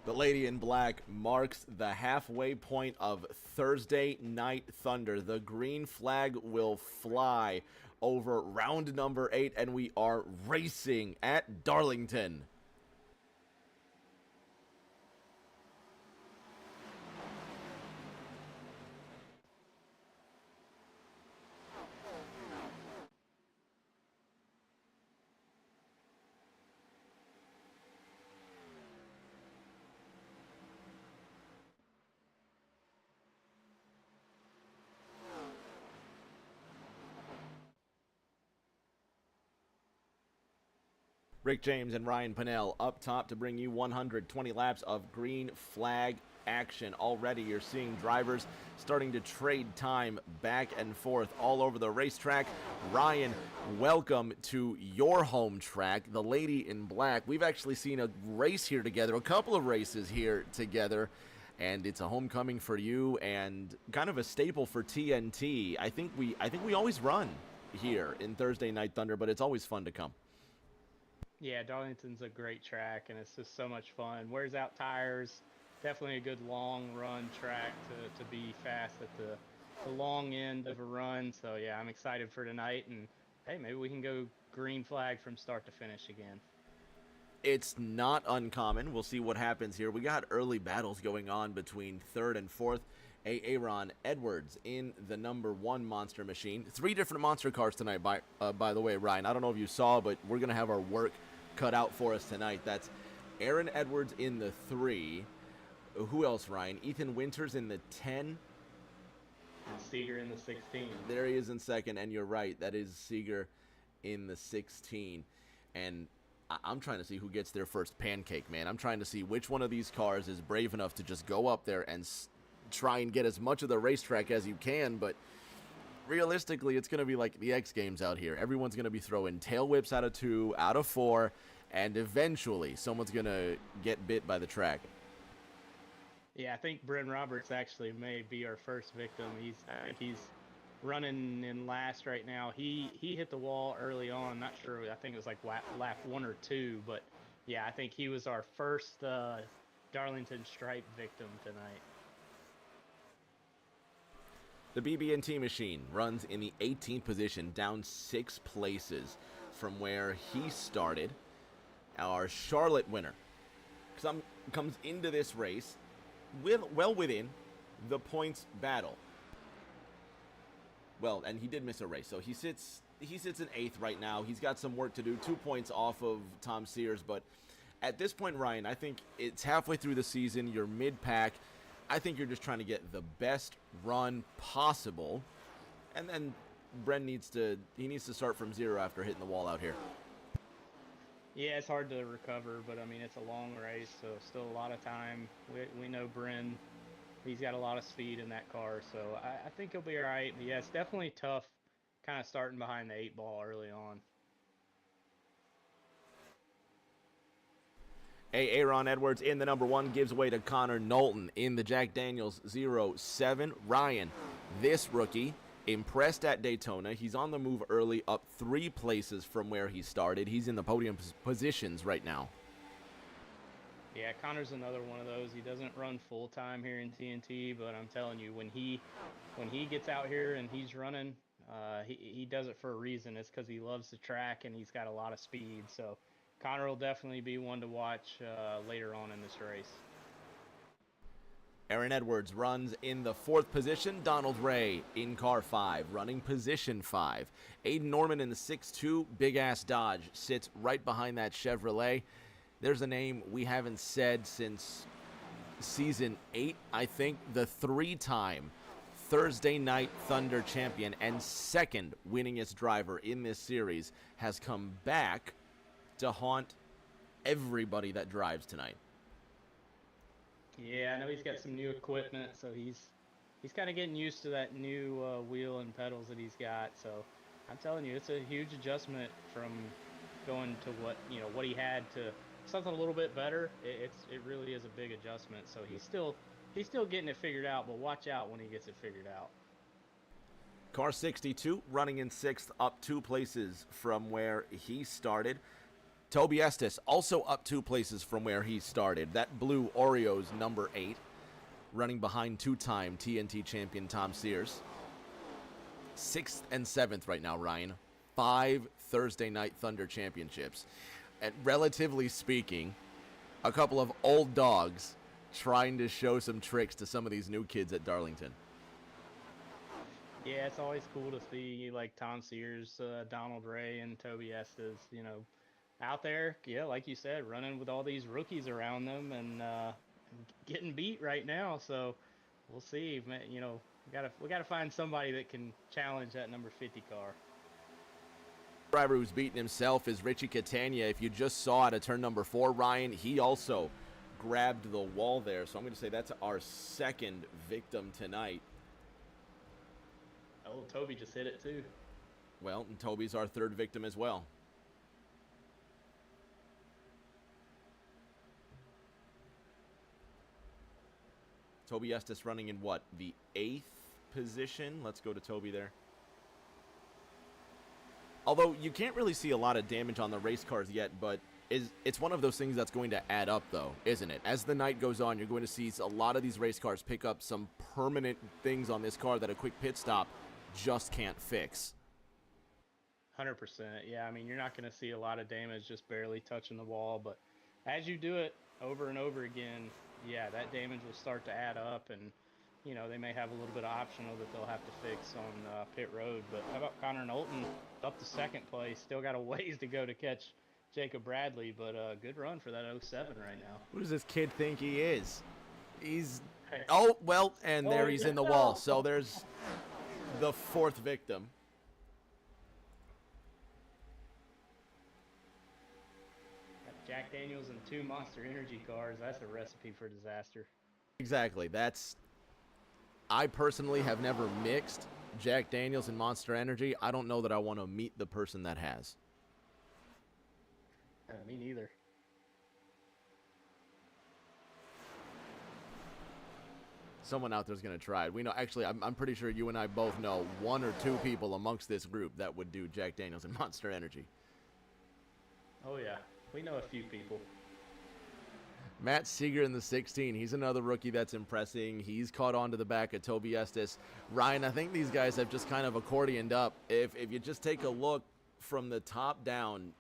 The lady in black marks the halfway point of Thursday Night Thunder. The green flag will fly over round number 8, and we are racing at Darlington. Rick James and Ryan Pinnell up top to bring you 120 laps of green flag action. Already you're seeing drivers starting to trade time back and forth all over the racetrack. Ryan, welcome to your home track, the lady in black. We've actually seen a race here together, a couple of races here together, and it's a homecoming for you and kind of a staple for TNT. I think we always run here in Thursday Night Thunder, but it's always fun to come. Yeah, Darlington's a great track, and it's just so much fun. Wears out tires. Definitely a good long run track to be fast at the long end of a run. So, yeah, I'm excited for tonight. And, hey, maybe we can go green flag from start to finish again. It's not uncommon. We'll see what happens here. We got early battles going on between third and fourth. Aaron Edwards in the number 1 monster machine. 3 different monster cars tonight, by the way, Ryan. I don't know if you saw, but we're going to have our work cut out for us tonight. That's Aaron Edwards in the 3. Who else, Ryan? Ethan Winters in the 10. And Seeger in the 16. There he is in second, and you're right. That is Seeger in the 16. And I'm trying to see who gets their first pancake, man. I'm trying to see which one of these cars is brave enough to just go up there and try and get as much of the racetrack as you can, but realistically, it's going to be like the X Games out here. Everyone's going to be throwing tail whips out of 2, out of 4, and eventually someone's going to get bit by the track. Yeah, I think Bryn Roberts actually may be our first victim. He's running in last right now. He hit the wall early on. Not sure. I think it was like lap 1 or 2, but yeah, I think he was our first Darlington Stripe victim tonight. The BB&T machine runs in the 18th position, down 6 places from where he started. Our Charlotte winner comes into this race well within the points battle. Well, and he did miss a race, so he sits in 8th right now. He's got some work to do, 2 points off of Tom Sears, but at this point, Ryan, I think it's halfway through the season. You're mid-pack. I think you're just trying to get the best run possible, and then Bren needs to start from 0 after hitting the wall out here. Yeah, it's hard to recover, but I mean, it's a long race, so still a lot of time. We know Bryn, he's got a lot of speed in that car, so I think he'll be all right. But yeah, it's definitely tough kind of starting behind the 8 ball early on. Aaron Edwards in the number 1 gives way to Connor Knowlton in the Jack Daniels 07. Ryan, this rookie, impressed at Daytona. He's on the move early, up 3 places from where he started. He's in the podium positions right now. Yeah, Connor's another one of those. He doesn't run full time here in TNT, but I'm telling you, when he gets out here and he's running, he does it for a reason. It's because he loves the track and he's got a lot of speed. So Connor will definitely be one to watch later on in this race. Aaron Edwards runs in the 4th position. Donald Ray in car 5, running position 5. Aiden Norman in the 6-2 big-ass Dodge sits right behind that Chevrolet. There's a name we haven't said since season 8, I think. The 3-time Thursday Night Thunder champion and 2nd winningest driver in this series has come back to haunt everybody that drives tonight. Yeah, I know he's got some new equipment, so he's kind of getting used to that new wheel and pedals that he's got. So I'm telling you, it's a huge adjustment from going to what he had to something a little bit better. It really is a big adjustment. So he's still getting it figured out, but watch out when he gets it figured out. Car 62 running in 6th, up 2 places from where he started. Toby Estes also up 2 places from where he started. That blue Oreo's number 8, running behind 2-time TNT champion Tom Sears. 6th and 7th right now, Ryan. 5 Thursday Night Thunder championships. And relatively speaking, a couple of old dogs trying to show some tricks to some of these new kids at Darlington. Yeah, it's always cool to see like Tom Sears, Donald Ray, and Toby Estes, out there. Yeah, like you said, running with all these rookies around them and getting beat right now. So we'll see. Man, we gotta find somebody that can challenge that number 50 car. Driver who's beaten himself is Richie Catania. If you just saw it at turn number 4, Ryan, he also grabbed the wall there. So I'm going to say that's our 2nd victim tonight. Oh, Toby just hit it too. Well, and Toby's our 3rd victim as well. Toby Estes running in what? The 8th position? Let's go to Toby there. Although you can't really see a lot of damage on the race cars yet, but it's one of those things that's going to add up, though, isn't it? As the night goes on, you're going to see a lot of these race cars pick up some permanent things on this car that a quick pit stop just can't fix. 100%. Yeah, I mean, you're not going to see a lot of damage just barely touching the wall, but as you do it over and over again, yeah, that damage will start to add up, and they may have a little bit of optional that they'll have to fix on pit road. But how about Connor Knowlton up to 2nd place? Still got a ways to go to catch Jacob Bradley, but good run for that 07 right now. Who does this kid think he is? He's... Oh, well, and there he's in the wall. So there's the 4th victim. Jack Daniels and 2 Monster Energy cars. That's a recipe for disaster. Exactly. I personally have never mixed Jack Daniels and Monster Energy. I don't know that I want to meet the person that has. Me neither. Someone out there's going to try it. We know, actually, I'm pretty sure you and I both know 1 or 2 people amongst this group that would do Jack Daniels and Monster Energy. Oh, yeah. We know a few people. Matt Seeger in the 16. He's another rookie that's impressing. He's caught on to the back of Toby Estes. Ryan, I think these guys have just kind of accordioned up. If you just take a look from the top down,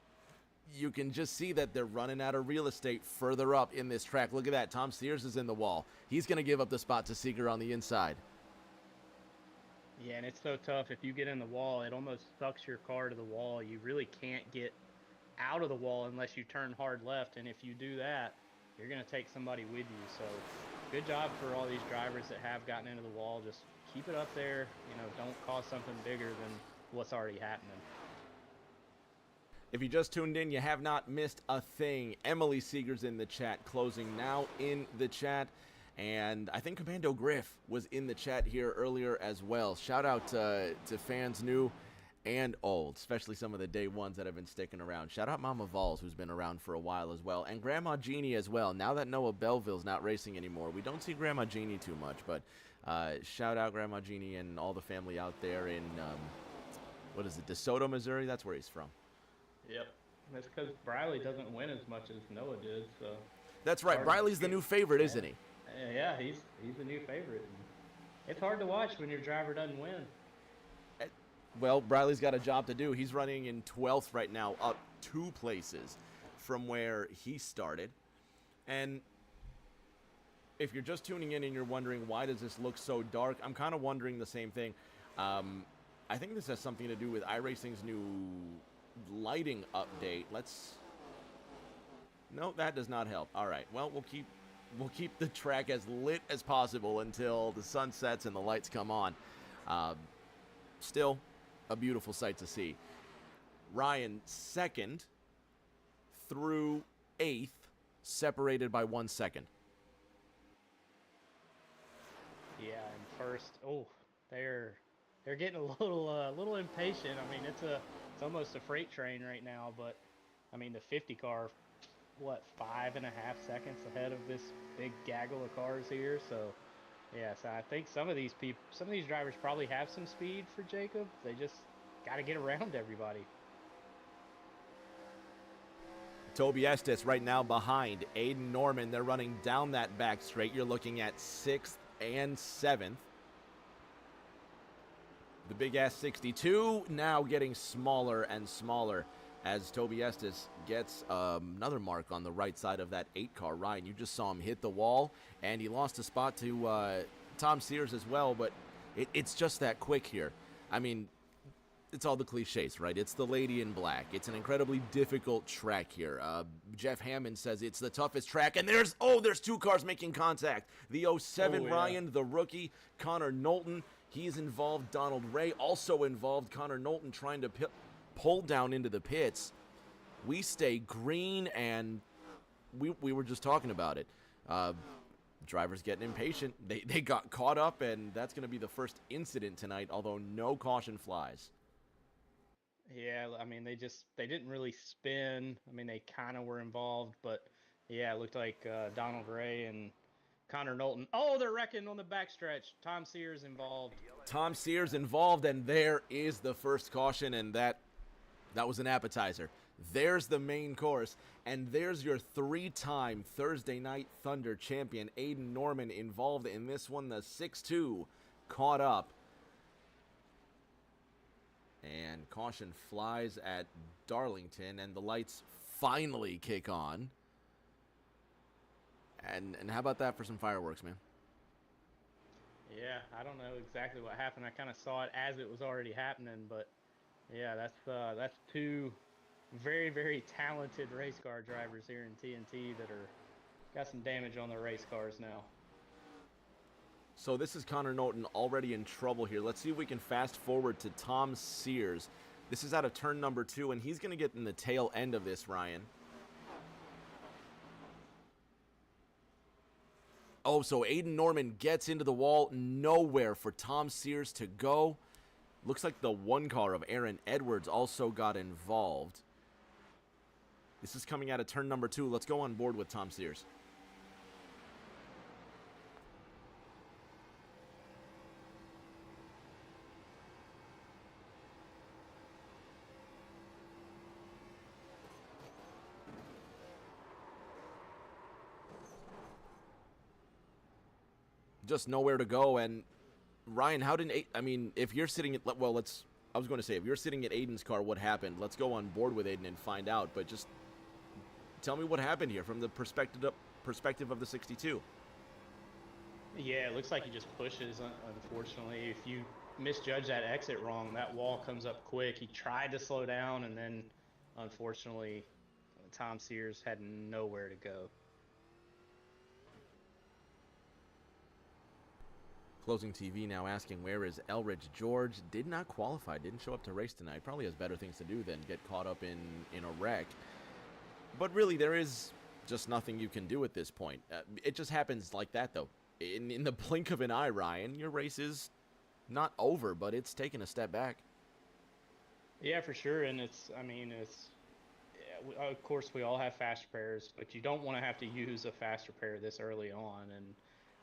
you can just see that they're running out of real estate further up in this track. Look at that. Tom Sears is in the wall. He's going to give up the spot to Seeger on the inside. Yeah, and it's so tough. If you get in the wall, it almost sucks your car to the wall. You really can't get out of the wall unless you turn hard left, and if you do that, you're going to take somebody with you. So good job for all these drivers that have gotten into the wall. Just keep it up there. Don't cause something bigger than what's already happening. If you just tuned in, you have not missed a thing. Emily Seeger's in the chat, closing now in the chat. And I think Commando Griff was in the chat here earlier as well. Shout out to fans new and old, especially some of the day ones that have been sticking around. Shout out Mama Vols, who's been around for a while as well, and Grandma Jeannie as well. Now that Noah Belleville's not racing anymore, we don't see Grandma Jeannie too much, but shout out Grandma Jeannie and all the family out there in, DeSoto, Missouri? That's where he's from. Yep. That's because Briley doesn't win as much as Noah did, so... That's right. Briley's the new favorite, isn't he? Yeah, he's the new favorite. It's hard to watch when your driver doesn't win. Well, Briley's got a job to do. He's running in 12th right now, up 2 places from where he started. And if you're just tuning in and you're wondering why does this look so dark, I'm kind of wondering the same thing. I think this has something to do with iRacing's new lighting update. No, that does not help. All right. Well, we'll keep the track as lit as possible until the sun sets and the lights come on. Still a beautiful sight to see. Ryan, 2nd through 8th, separated by 1 second. Yeah, and first, they're getting a little impatient. I mean, it's almost a freight train right now, but I mean the 50 car, 5.5 seconds ahead of this big gaggle of cars here. So yeah, so I think some of these drivers probably have some speed for Jacob. They just got to get around everybody. Toby Estes right now behind Aiden Norman. They're running down that back straight. You're looking at 6th and 7th. The big S62 now getting smaller and smaller as Toby Estes gets another mark on the right side of that 8-car. Ryan, you just saw him hit the wall, and he lost a spot to Tom Sears as well, but it's just that quick here. I mean, it's all the cliches, right? It's the lady in black. It's an incredibly difficult track here. Jeff Hammond says it's the toughest track, and there's 2 cars making contact. The 07 Ryan, the rookie, Connor Knowlton, he's involved. Donald Ray also involved. Connor Knowlton trying to pull down into the pits. We stay green, and we were just talking about it. Drivers getting impatient. They got caught up, and that's going to be the first incident tonight, although no caution flies. Yeah, I mean, they didn't really spin. I mean, they kind of were involved, but yeah, it looked like Donald Ray and Connor Knowlton. Oh, they're wrecking on the backstretch. Tom Sears involved. Tom Sears involved, and there is the first caution, and that was an appetizer. There's the main course, and there's your 3-time Thursday Night Thunder champion, Aiden Norman, involved in this one. The 6-2 caught up. And caution flies at Darlington, and the lights finally kick on. And how about that for some fireworks, man? Yeah, I don't know exactly what happened. I kind of saw it as it was already happening, but yeah, that's 2 very, very talented race car drivers here in TNT that got some damage on their race cars now. So this is Connor Knowlton already in trouble here. Let's see if we can fast forward to Tom Sears. This is out of turn number 2, and he's going to get in the tail end of this, Ryan. Oh, so Aiden Norman gets into the wall. Nowhere for Tom Sears to go. Looks like the 1 car of Aaron Edwards also got involved. This is coming out of turn number 2. Let's go on board with Tom Sears. Just nowhere to go. And Ryan, if you're sitting at, if you're sitting at Aiden's car, what happened? Let's go on board with Aiden and find out, but just tell me what happened here from the perspective of the 62. Yeah, it looks like he just pushes, unfortunately. If you misjudge that exit wrong, that wall comes up quick. He tried to slow down, and then, unfortunately, Tom Sears had nowhere to go. Closing TV now asking, where is Elridge George? Did not qualify, didn't show up to race tonight. Probably has better things to do than get caught up in a wreck. But really, there is just nothing you can do at this point. It just happens like that, though. In the blink of an eye, Ryan, your race is not over, but it's taken a step back. Yeah, for sure. And of course, we all have fast repairs, but you don't want to have to use a fast repair this early on. And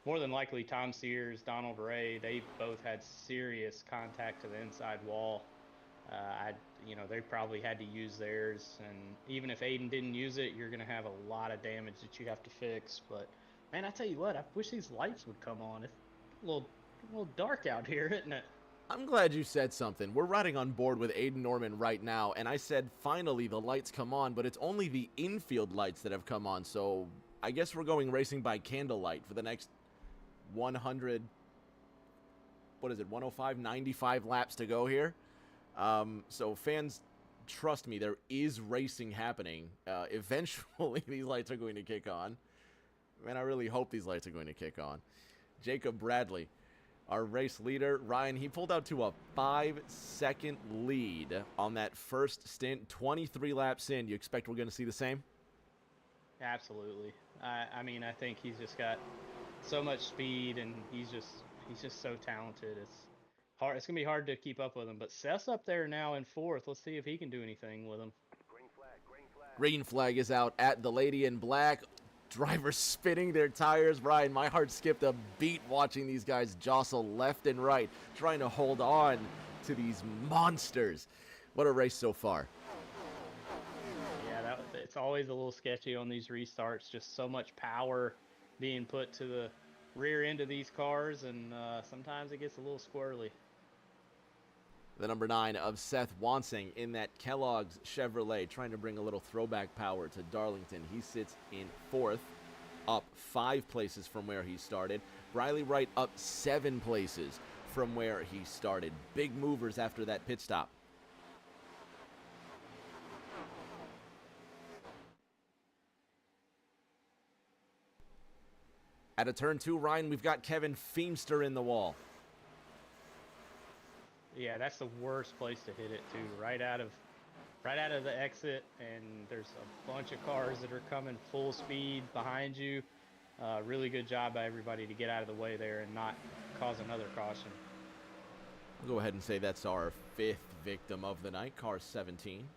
more than likely, Tom Sears, Donald Ray, they both had serious contact to the inside wall. They probably had to use theirs. And even if Aiden didn't use it, you're going to have a lot of damage that you have to fix. But, man, I tell you what, I wish these lights would come on. It's a little dark out here, isn't it? I'm glad you said something. We're riding on board with Aiden Norman right now, and I said finally the lights come on, but it's only the infield lights that have come on. So I guess we're going racing by candlelight for the next 105, 95 laps to go here. So fans, trust me, there is racing happening. Eventually, these lights are going to kick on. Man, I really hope these lights are going to kick on. Jacob Bradley, our race leader. Ryan, he pulled out to a 5-second lead on that first stint. 23 laps in. You expect we're going to see the same? Absolutely. I think he's just got so much speed, and he's just so talented. It's hard. It's gonna be hard to keep up with him. But Seth's up there now in 4th. Let's see if he can do anything with him. Green flag is out at the lady in black. Drivers spinning their tires. Ryan, my heart skipped a beat watching these guys jostle left and right, trying to hold on to these monsters. What a race so far. Yeah, it's always a little sketchy on these restarts. Just so much power being put to the rear end of these cars, and sometimes it gets a little squirrely. The number 9 of Seth Wansing in that Kellogg's Chevrolet, trying to bring a little throwback power to Darlington. He sits in 4th, up 5 places from where he started. Briley Wright up 7 places from where he started. Big movers after that pit stop. At a turn 2, Ryan, we've got Kevin Feemster in the wall. Yeah, that's the worst place to hit it too. Right out of the exit, and there's a bunch of cars that are coming full speed behind you. Really good job by everybody to get out of the way there and not cause another caution. We'll go ahead and say that's our 5th victim of the night, car 17.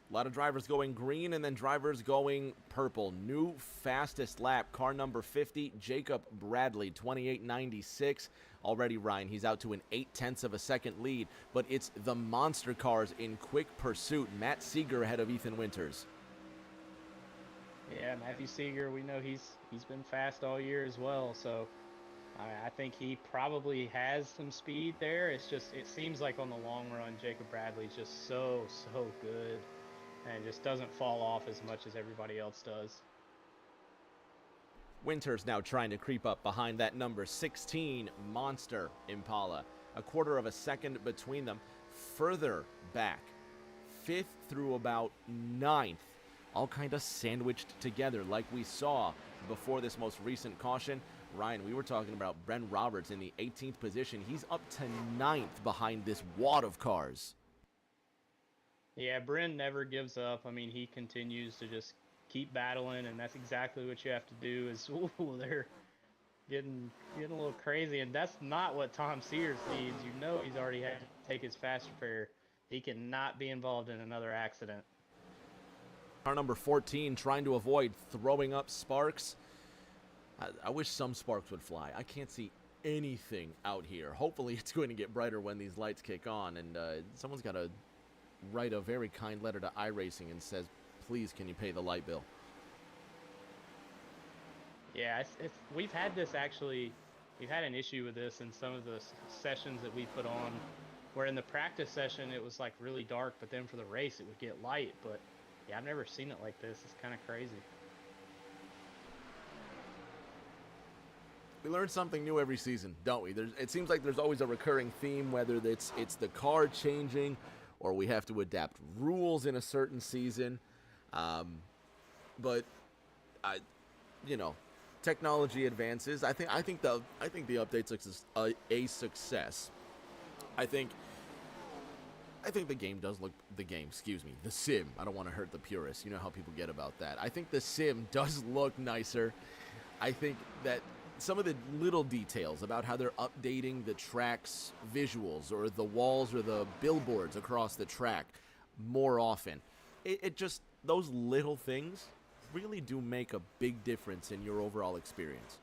A lot of drivers going green and then drivers going purple. New fastest lap, car number 50, Jacob Bradley, 28.96. Already, Ryan, he's out to an 0.8 of a second lead, but it's the monster cars in quick pursuit. Matt Seeger ahead of Ethan Winters. Yeah, Matthew Seeger, we know he's been fast all year as well, so I think he probably has some speed there. It seems like on the long run, Jacob Bradley's just so good. And just doesn't fall off as much as everybody else does. Winters now trying to creep up behind that number 16 monster Impala. A quarter of a second between them. Further back, 5th through about 9th, all kind of sandwiched together like we saw before this most recent caution. Ryan, we were talking about Bren Roberts in the 18th position. He's up to 9th behind this wad of cars. Yeah, Bryn never gives up. I mean, he continues to just keep battling, and that's exactly what you have to do. They're getting a little crazy, and that's not what Tom Sears needs. You know, he's already had to take his fast repair. He cannot be involved in another accident. Car number 14 trying to avoid throwing up sparks. I wish some sparks would fly. I can't see anything out here. Hopefully, it's going to get brighter when these lights kick on, and someone's got to write a very kind letter to iRacing and says, please, can you pay the light bill? Yeah, we've had this actually. We've had an issue with this in some of the sessions that we put on, where in the practice session it was like really dark, but then for the race it would get light. But yeah, I've never seen it like this. It's kind of crazy. We learn something new every season, don't we? It seems like there's always a recurring theme, whether it's the car changing or we have to adapt rules in a certain season. But technology advances. I think the update's a success. I think the game does look the sim. I don't want to hurt the purists. You know how people get about that. I think the sim does look nicer. I think that some of the little details about how they're updating the track's visuals or the walls or the billboards across the track more often. It just, those little things really do make a big difference in your overall experience.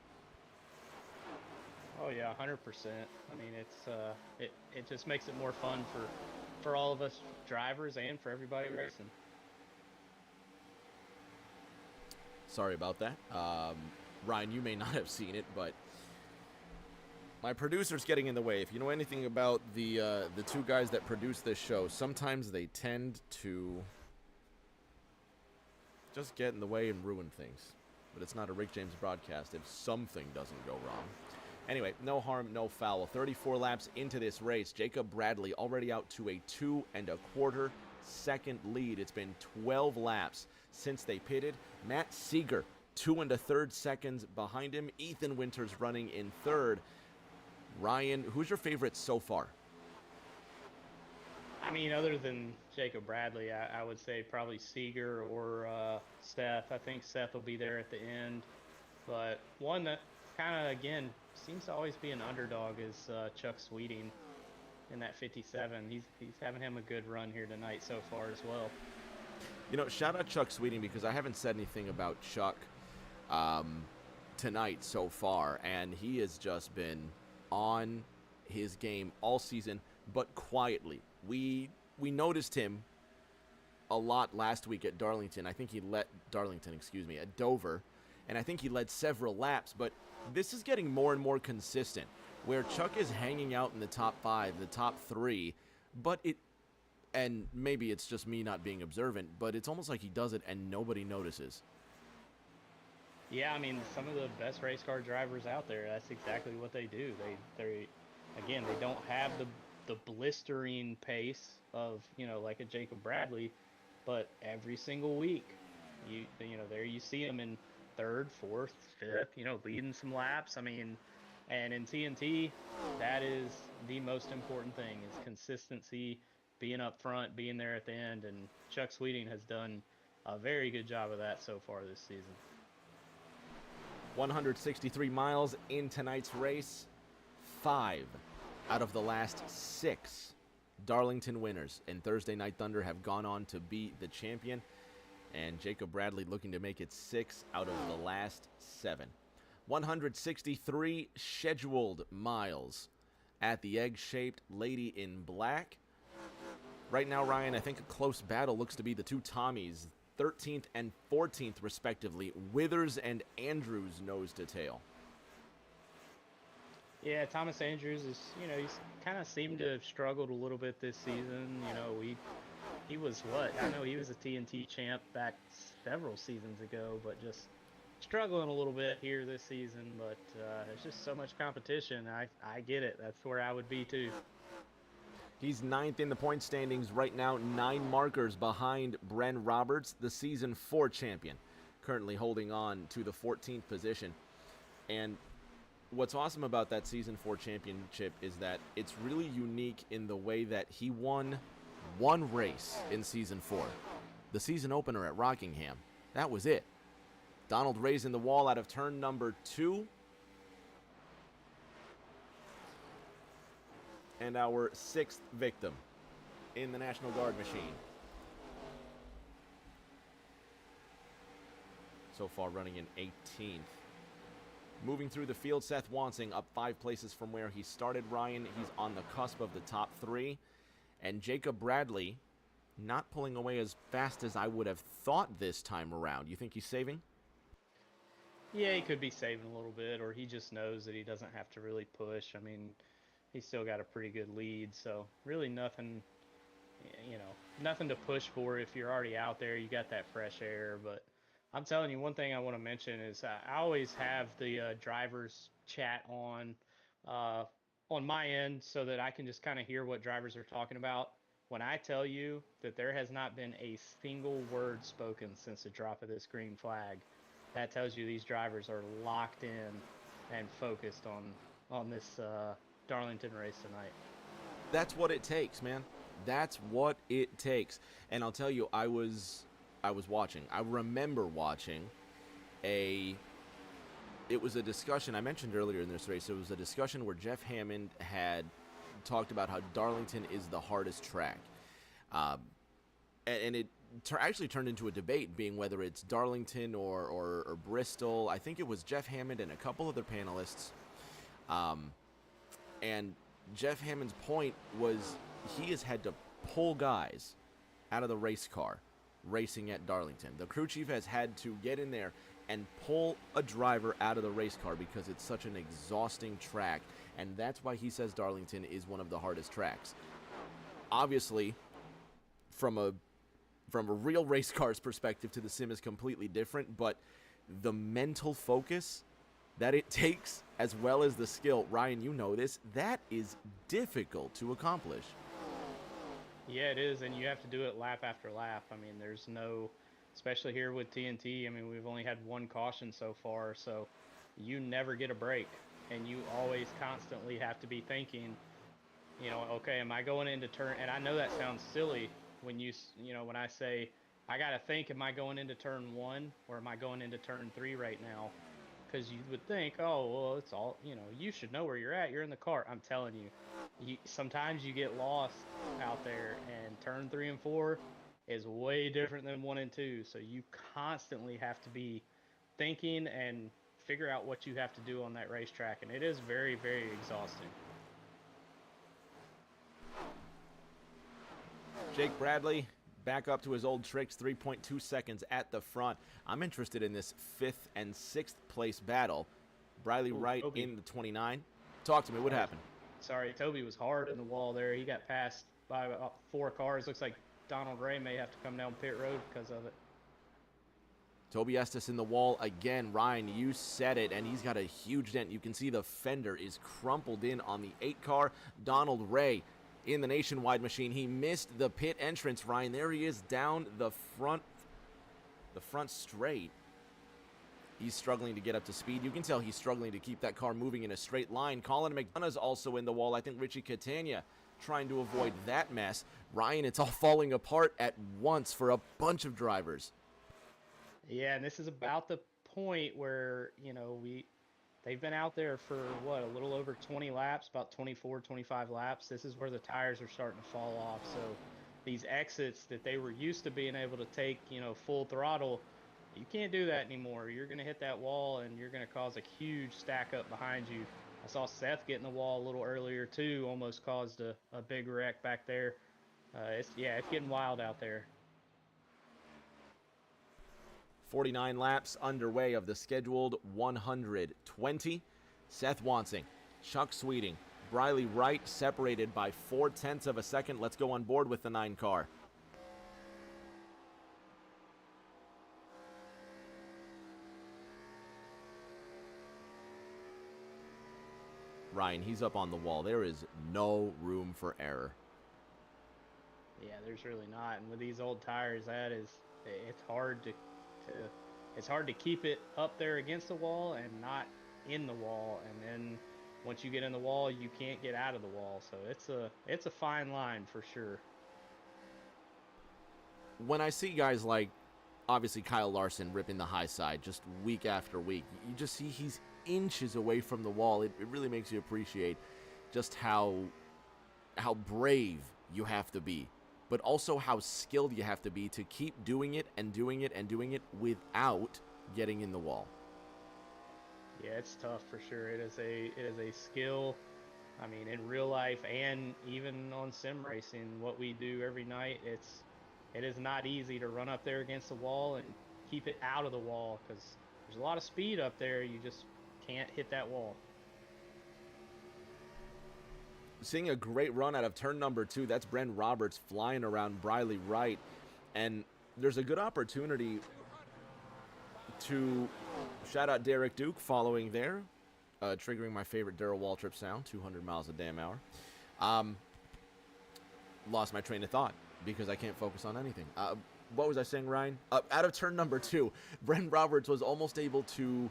Oh yeah, 100%. I mean, it just makes it more fun for all of us drivers and for everybody racing. Sorry about that. Ryan, you may not have seen it, but my producer's getting in the way. If you know anything about the two guys that produce this show, sometimes they tend to just get in the way and ruin things. But it's not a Rick James broadcast if something doesn't go wrong. Anyway, no harm, no foul. 34 laps into this race, Jacob Bradley already out to a 2 1/4 second lead. It's been 12 laps since they pitted. Matt Seeger 2 1/3 seconds behind him. Ethan Winters running in third. Ryan, who's your favorite so far? I mean, other than Jacob Bradley, I would say probably Seeger or Seth. I think Seth will be there at the end. But one that kind of, again, seems to always be an underdog is Chuck Sweeting in that 57. He's having him a good run here tonight so far as well. You know, shout out Chuck Sweeting, because I haven't said anything about Chuck tonight so far, and he has just been on his game all season, but quietly. We we noticed him a lot last week at Darlington. I think he led Darlington, excuse me, at Dover, and I think he led several laps, but this is getting more and more consistent, where Chuck is hanging out in the top 5, the top 3, but and maybe it's just me not being observant, but it's almost like he does it and nobody notices. Yeah, I mean, some of the best race car drivers out there, that's exactly what they do. They again, they don't have the blistering pace of, like a Jacob Bradley, but every single week, there you see them in third, fourth, fifth, leading some laps. I mean, and in TNT, that is the most important thing is consistency, being up front, being there at the end, and Chuck Sweeting has done a very good job of that so far this season. 163 miles in tonight's race. 5 out of the last 6 Darlington winners in Thursday Night Thunder have gone on to be the champion, and Jacob Bradley looking to make it 6 out of the last 7. 163 scheduled miles at the egg-shaped Lady in Black. Right now, Ryan, I think a close battle looks to be the two Tommies, 13th and 14th respectively, Withers and Andrews nose to tail. Yeah, Thomas Andrews is, he's kind of seemed to have struggled a little bit this season. He was what? I know he was a TNT champ back several seasons ago, but just struggling a little bit here this season. But there's just so much competition. I get it. That's where I would be too. He's 9th in the point standings right now, 9 markers behind Bren Roberts, the Season 4 champion, currently holding on to the 14th position. And what's awesome about that Season 4 championship is that it's really unique in the way that he won one race in Season 4, the season opener at Rockingham. That was it. Donald raising the wall out of turn number 2. And our 6th victim in the National Guard machine. So far running in 18th. Moving through the field, Seth Wansing up 5 places from where he started. Ryan, he's on the cusp of the top 3. And Jacob Bradley not pulling away as fast as I would have thought this time around. You think he's saving? Yeah, he could be saving a little bit, or he just knows that he doesn't have to really push. I mean, he's still got a pretty good lead, so really nothing, nothing to push for if you're already out there. You got that fresh air, but I'm telling you, one thing I want to mention is I always have the drivers chat on my end so that I can just kind of hear what drivers are talking about. When I tell you that there has not been a single word spoken since the drop of this green flag, that tells you these drivers are locked in and focused on this Darlington race tonight. That's what it takes, man. That's what it takes. And I'll tell you, I was watching. I remember watching it was a discussion I mentioned earlier in this race. It was a discussion where Jeff Hammond had talked about how Darlington is the hardest track. And it actually turned into a debate, being whether it's Darlington or Bristol. I think it was Jeff Hammond and a couple other panelists. And Jeff Hammond's point was he has had to pull guys out of the race car racing at Darlington. The crew chief has had to get in there and pull a driver out of the race car because it's such an exhausting track, and that's why he says Darlington is one of the hardest tracks. Obviously, from a real race car's perspective to the sim is completely different, but the mental focus that it takes, as well as the skill, Ryan, you know this, that is difficult to accomplish. Yeah, it is, and you have to do it lap after lap. I mean, there's no, especially here with TNT, I mean, we've only had one caution so far, so you never get a break, and you always constantly have to be thinking, okay, am I going into turn, and I know that sounds silly when when I say, I got to think, am I going into turn 1 or am I going into turn 3 right now? Because you would think, oh, well, it's all, you should know where you're at. You're in the car. I'm telling you, sometimes you get lost out there, and turn 3 and 4 is way different than 1 and 2. So you constantly have to be thinking and figure out what you have to do on that racetrack, and it is very, very exhausting. Jake Bradley back up to his old tricks, 3.2 seconds at the front. I'm interested in this 5th and 6th place battle. Briley Wright Toby. in the 29. Talk to me. What happened? Sorry, Toby was hard in the wall there. He got passed by about 4 cars. Looks like Donald Ray may have to come down pit road because of it. Toby Estes in the wall again. Ryan, you said it, and he's got a huge dent. You can see the fender is crumpled in on the 8 car. Donald Ray in the Nationwide machine. He missed the pit entrance, Ryan. There he is down the front straight. He's struggling to get up to speed. You can tell he's struggling to keep that car moving in a straight line. Colin McDonough's also in the wall. I think Richie Catania trying to avoid that mess. Ryan, it's all falling apart at once for a bunch of drivers. Yeah, and this is about the point where, you know, they've been out there for, what, a little over 20 laps, about 24, 25 laps. This is where the tires are starting to fall off. So these exits that they were used to being able to take, you know, full throttle, you can't do that anymore. You're going to hit that wall, and you're going to cause a huge stack up behind you. I saw Seth get in the wall a little earlier, too, almost caused a big wreck back there. It's getting wild out there. 49 laps underway of the scheduled 120. Seth Wansing, Chuck Sweeting, Briley Wright separated by 0.4 of a second. Let's go on board with the 9 car. Ryan, he's up on the wall. There is no room for error. Yeah, there's really not. And with these old tires, it's hard to keep it up there against the wall and not in the wall. And then once you get in the wall, you can't get out of the wall. So it's a fine line for sure. When I see guys like, obviously, Kyle Larson ripping the high side just week after week, you just see he's inches away from the wall. It really makes you appreciate just how brave you have to be, but also how skilled you have to be to keep doing it and doing it and doing it without getting in the wall. Yeah, it's tough for sure. It is a skill. I mean, in real life and even on sim racing, what we do every night, it is not easy to run up there against the wall and keep it out of the wall because there's a lot of speed up there. You just can't hit that wall. Seeing a great run out of turn number 2. That's Bren Roberts flying around Briley Wright. And there's a good opportunity to shout out Derek Duke following there, triggering my favorite Darrell Waltrip sound, 200 miles a damn hour. Lost my train of thought because I can't focus on anything. What was I saying, Ryan? Out of turn number 2, Bren Roberts was almost able to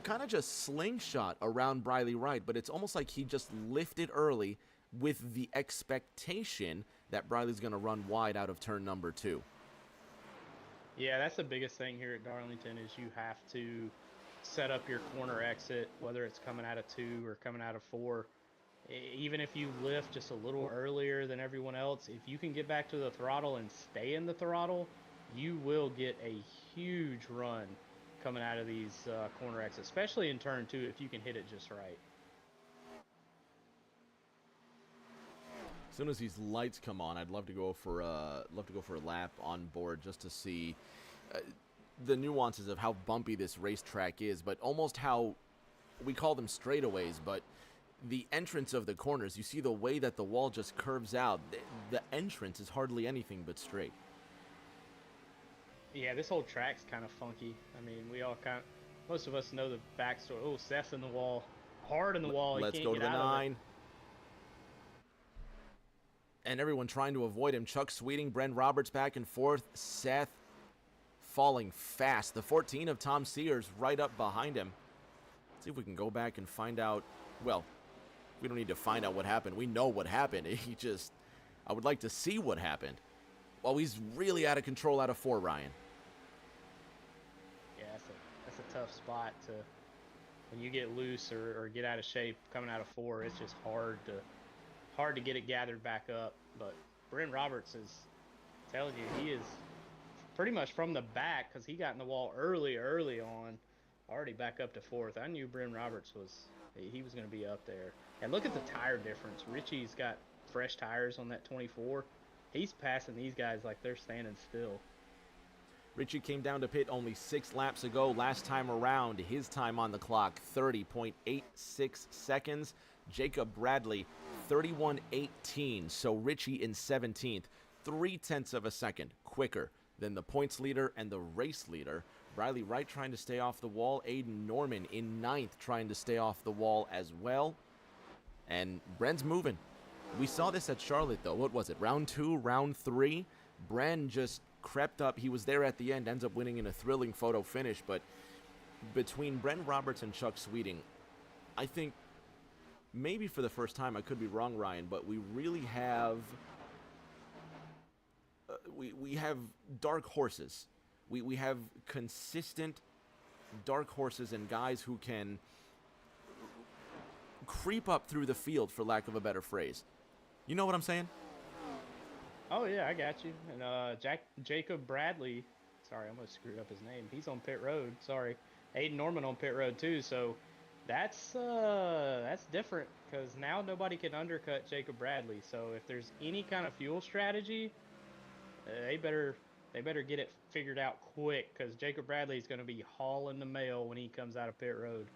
kind of just slingshot around Briley Wright, but it's almost like he just lifted early with the expectation that Briley's going to run wide out of turn number 2. Yeah, that's the biggest thing here at Darlington is you have to set up your corner exit, whether it's coming out of 2 or coming out of 4. Even if you lift just a little earlier than everyone else, if you can get back to the throttle and stay in the throttle, you will get a huge run coming out of these corner exits, especially in turn 2 if you can hit it just right. As soon as these lights come on, I'd love to go for a lap on board just to see the nuances of how bumpy this racetrack is, but almost how we call them straightaways, but the entrance of the corners, you see the way that the wall just curves out. The entrance is hardly anything but straight. Yeah, this whole track's kind of funky. I mean, most of us know the backstory. Oh, Seth's in the wall, hard in the wall. Let's go to the 9. And everyone trying to avoid him. Chuck Sweeting, Bren Roberts back and forth. Seth falling fast. The 14 of Tom Sears right up behind him. Let's see if we can go back and find out. Well, we don't need to find out what happened. We know what happened. I would like to see what happened. Well, he's really out of control out of 4, Ryan. Yeah, that's a tough spot to, when you get loose or get out of shape coming out of 4. It's just hard to get it gathered back up. But Brent Roberts is telling you, he is pretty much from the back because he got in the wall early on, already back up to 4th. I knew Brent Roberts was going to be up there. And look at the tire difference. Richie's got fresh tires on that 24. he's passing these guys like they're standing still. Richie came down to pit only 6 laps ago. Last time around, his time on the clock, 30.86 seconds. Jacob Bradley, 31.18. So Richie in 17th, 0.3 of a second quicker than the points leader and the race leader. Riley Wright trying to stay off the wall. Aiden Norman in 9th trying to stay off the wall as well. And Bren's moving. We saw this at Charlotte, though. What was it? Round 2, round 3? Bren just crept up. He was there at the end, ends up winning in a thrilling photo finish. But between Bren Roberts and Chuck Sweeting, I think maybe for the first time, I could be wrong, Ryan, but we really have we have dark horses. We have consistent dark horses and guys who can creep up through the field, for lack of a better phrase. You know what I'm saying? Oh yeah, I got you. And Jacob Bradley, sorry, I'm gonna screw up his name. He's on pit road. Sorry, Aiden Norman on pit road too. So that's different because now nobody can undercut Jacob Bradley. So if there's any kind of fuel strategy, they better get it figured out quick because Jacob Bradley is gonna be hauling the mail when he comes out of pit road.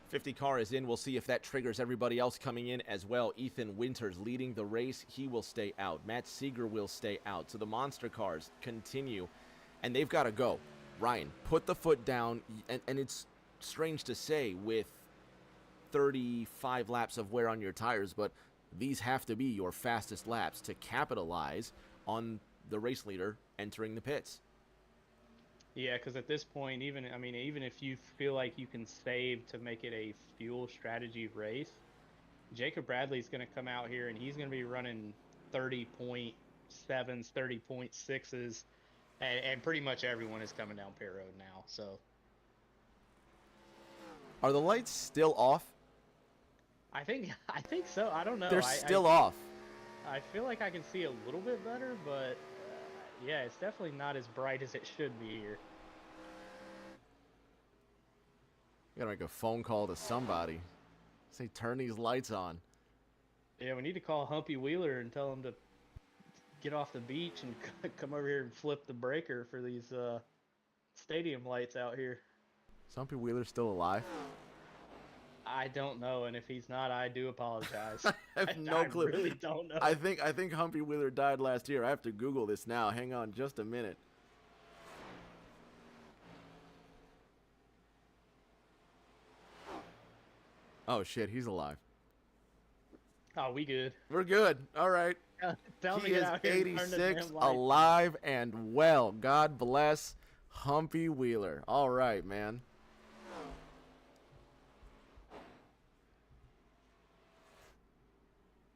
50 car is in. We'll see if that triggers everybody else coming in as well. Ethan Winters leading the race. He will stay out. Matt Seeger will stay out. So the monster cars continue, and they've got to go. Ryan, put the foot down, and it's strange to say with 35 laps of wear on your tires, but these have to be your fastest laps to capitalize on the race leader entering the pits. Yeah, because at this point, even if you feel like you can save to make it a fuel strategy race, Jacob Bradley's going to come out here and he's going to be running 30.7s, 30.6s, and pretty much everyone is coming down pit road now. So, are the lights still off? I think so. I don't know. They're still off. I feel like I can see a little bit better, but yeah, it's definitely not as bright as it should be here. You gotta make a phone call to somebody. Say, turn these lights on. Yeah, we need to call Humpy Wheeler and tell him to get off the beach and come over here and flip the breaker for these stadium lights out here. Is Humpy Wheeler still alive? I don't know, and if he's not, I do apologize. I have no clue. I really don't know. I think Humpy Wheeler died last year. I have to Google this now. Hang on just a minute. Oh shit, he's alive. Oh, we good. We're good. All right. Tell He me is out here and turn the 86, damn lights. alive and well. God bless Humpy Wheeler. All right, man.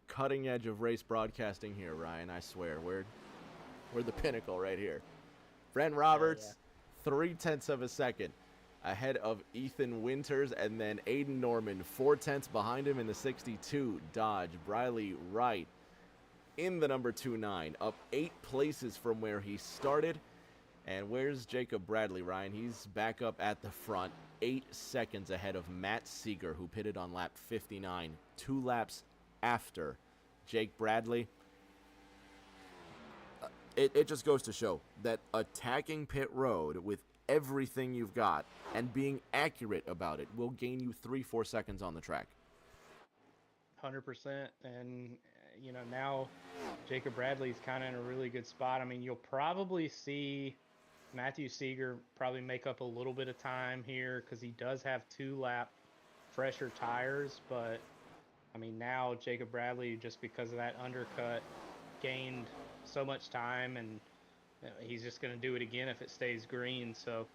Cutting edge of race broadcasting here, Ryan. I swear, we're the pinnacle right here. Brent Roberts, 0.3 of a second ahead of Ethan Winters, and then Aiden Norman 0.4 behind him in the 62 Dodge. Riley Wright in the number 29, up 8 places from where he started. And where's Jacob Bradley, Ryan? He's back up at the front, 8 seconds ahead of Matt Seeger, who pitted on lap 59, 2 laps after Jake Bradley. It just goes to show that attacking pit road with everything you've got and being accurate about it will gain you 3-4 seconds on the track. 100%. And, now Jacob Bradley's kind of in a really good spot. I mean, you'll probably see Matthew Seeger probably make up a little bit of time here because he does have 2-lap fresher tires, but I mean, now Jacob Bradley, just because of that undercut, gained so much time, and he's just going to do it again if it stays green. So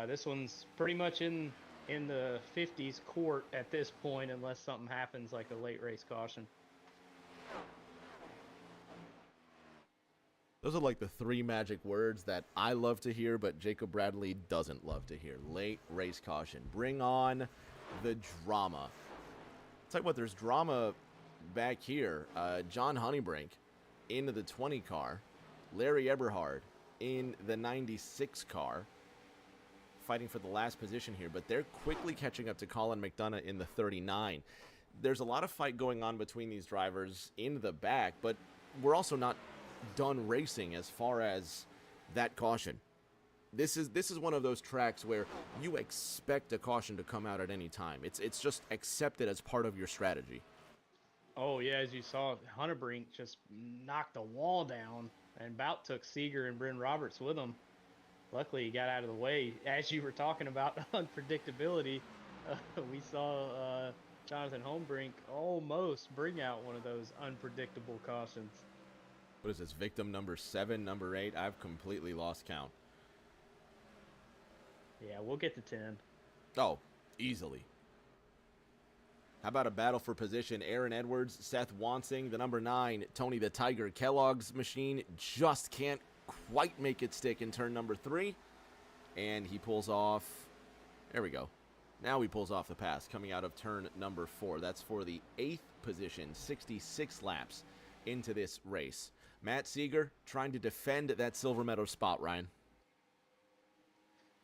this one's pretty much in the 50s court at this point, unless something happens like a late race caution. Those are like the 3 magic words that I love to hear, but Jacob Bradley doesn't love to hear. Late race caution. Bring on the drama. Tell you what, there's drama back here. John Honeybrink into the 20 car. Larry Eberhard in the 96 car. Fighting for the last position here, but they're quickly catching up to Colin McDonough in the 39. There's a lot of fight going on between these drivers in the back, but we're also not done racing as far as that caution. This is one of those tracks where you expect a caution to come out at any time. It's just accepted as part of your strategy. Oh yeah, as you saw, Hunterbrink just knocked the wall down and about took Seeger and Bryn Roberts with him. Luckily, he got out of the way. As you were talking about unpredictability, we saw Jonathan Holmbrink almost bring out one of those unpredictable cautions. What is this, victim number 7, number 8? I've completely lost count. Yeah, we'll get to 10. Oh, easily. How about a battle for position? Aaron Edwards, Seth Wansing, the number 9, Tony the Tiger Kellogg's machine just can't quite make it stick in turn number 3. And he pulls off, there we go. Now he pulls off the pass coming out of turn number 4. That's for the 8th position, 66 laps into this race. Matt Seeger trying to defend that silver medal spot, Ryan.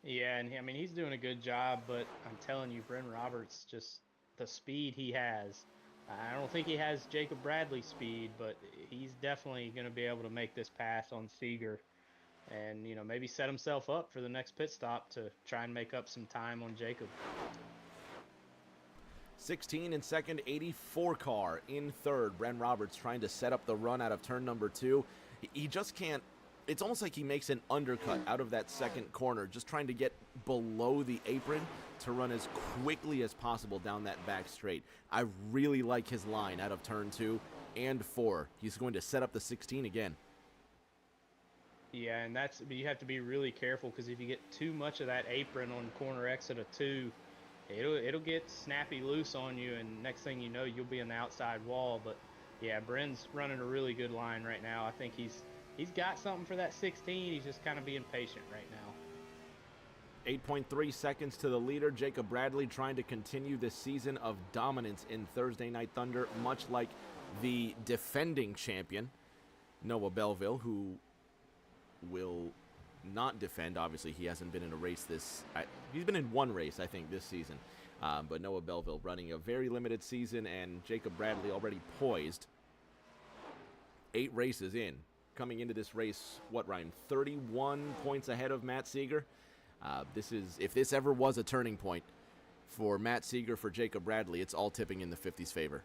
Yeah, and I mean, he's doing a good job, but I'm telling you, Bryn Roberts, just the speed he has. I don't think he has Jacob Bradley's speed, but he's definitely going to be able to make this pass on Seeger and, you know, maybe set himself up for the next pit stop to try and make up some time on Jacob. 16 in second, 84 car in third. Bryn Roberts trying to set up the run out of turn number 2. He just can't. It's almost like he makes an undercut out of that second corner, just trying to get below the apron to run as quickly as possible down that back straight. I really like his line out of turn 2 and 4. He's going to set up the 16 again. Yeah, and but you have to be really careful because if you get too much of that apron on corner exit of 2, it'll get snappy loose on you, and next thing you know, you'll be in the outside wall. But yeah, Bryn's running a really good line right now. I think he's got something for that 16. He's just kind of being patient right now. 8.3 seconds to the leader. Jacob Bradley trying to continue this season of dominance in Thursday Night Thunder, much like the defending champion, Noah Belleville, who will not defend. Obviously, he hasn't been in a race he's been in one race, I think, this season. But Noah Belleville running a very limited season, and Jacob Bradley already poised 8 races in. Coming into this race, what, Ryan, 31 points ahead of Matt Seeger. If this ever was a turning point for Matt Seeger, for Jacob Bradley, it's all tipping in the 50's favor.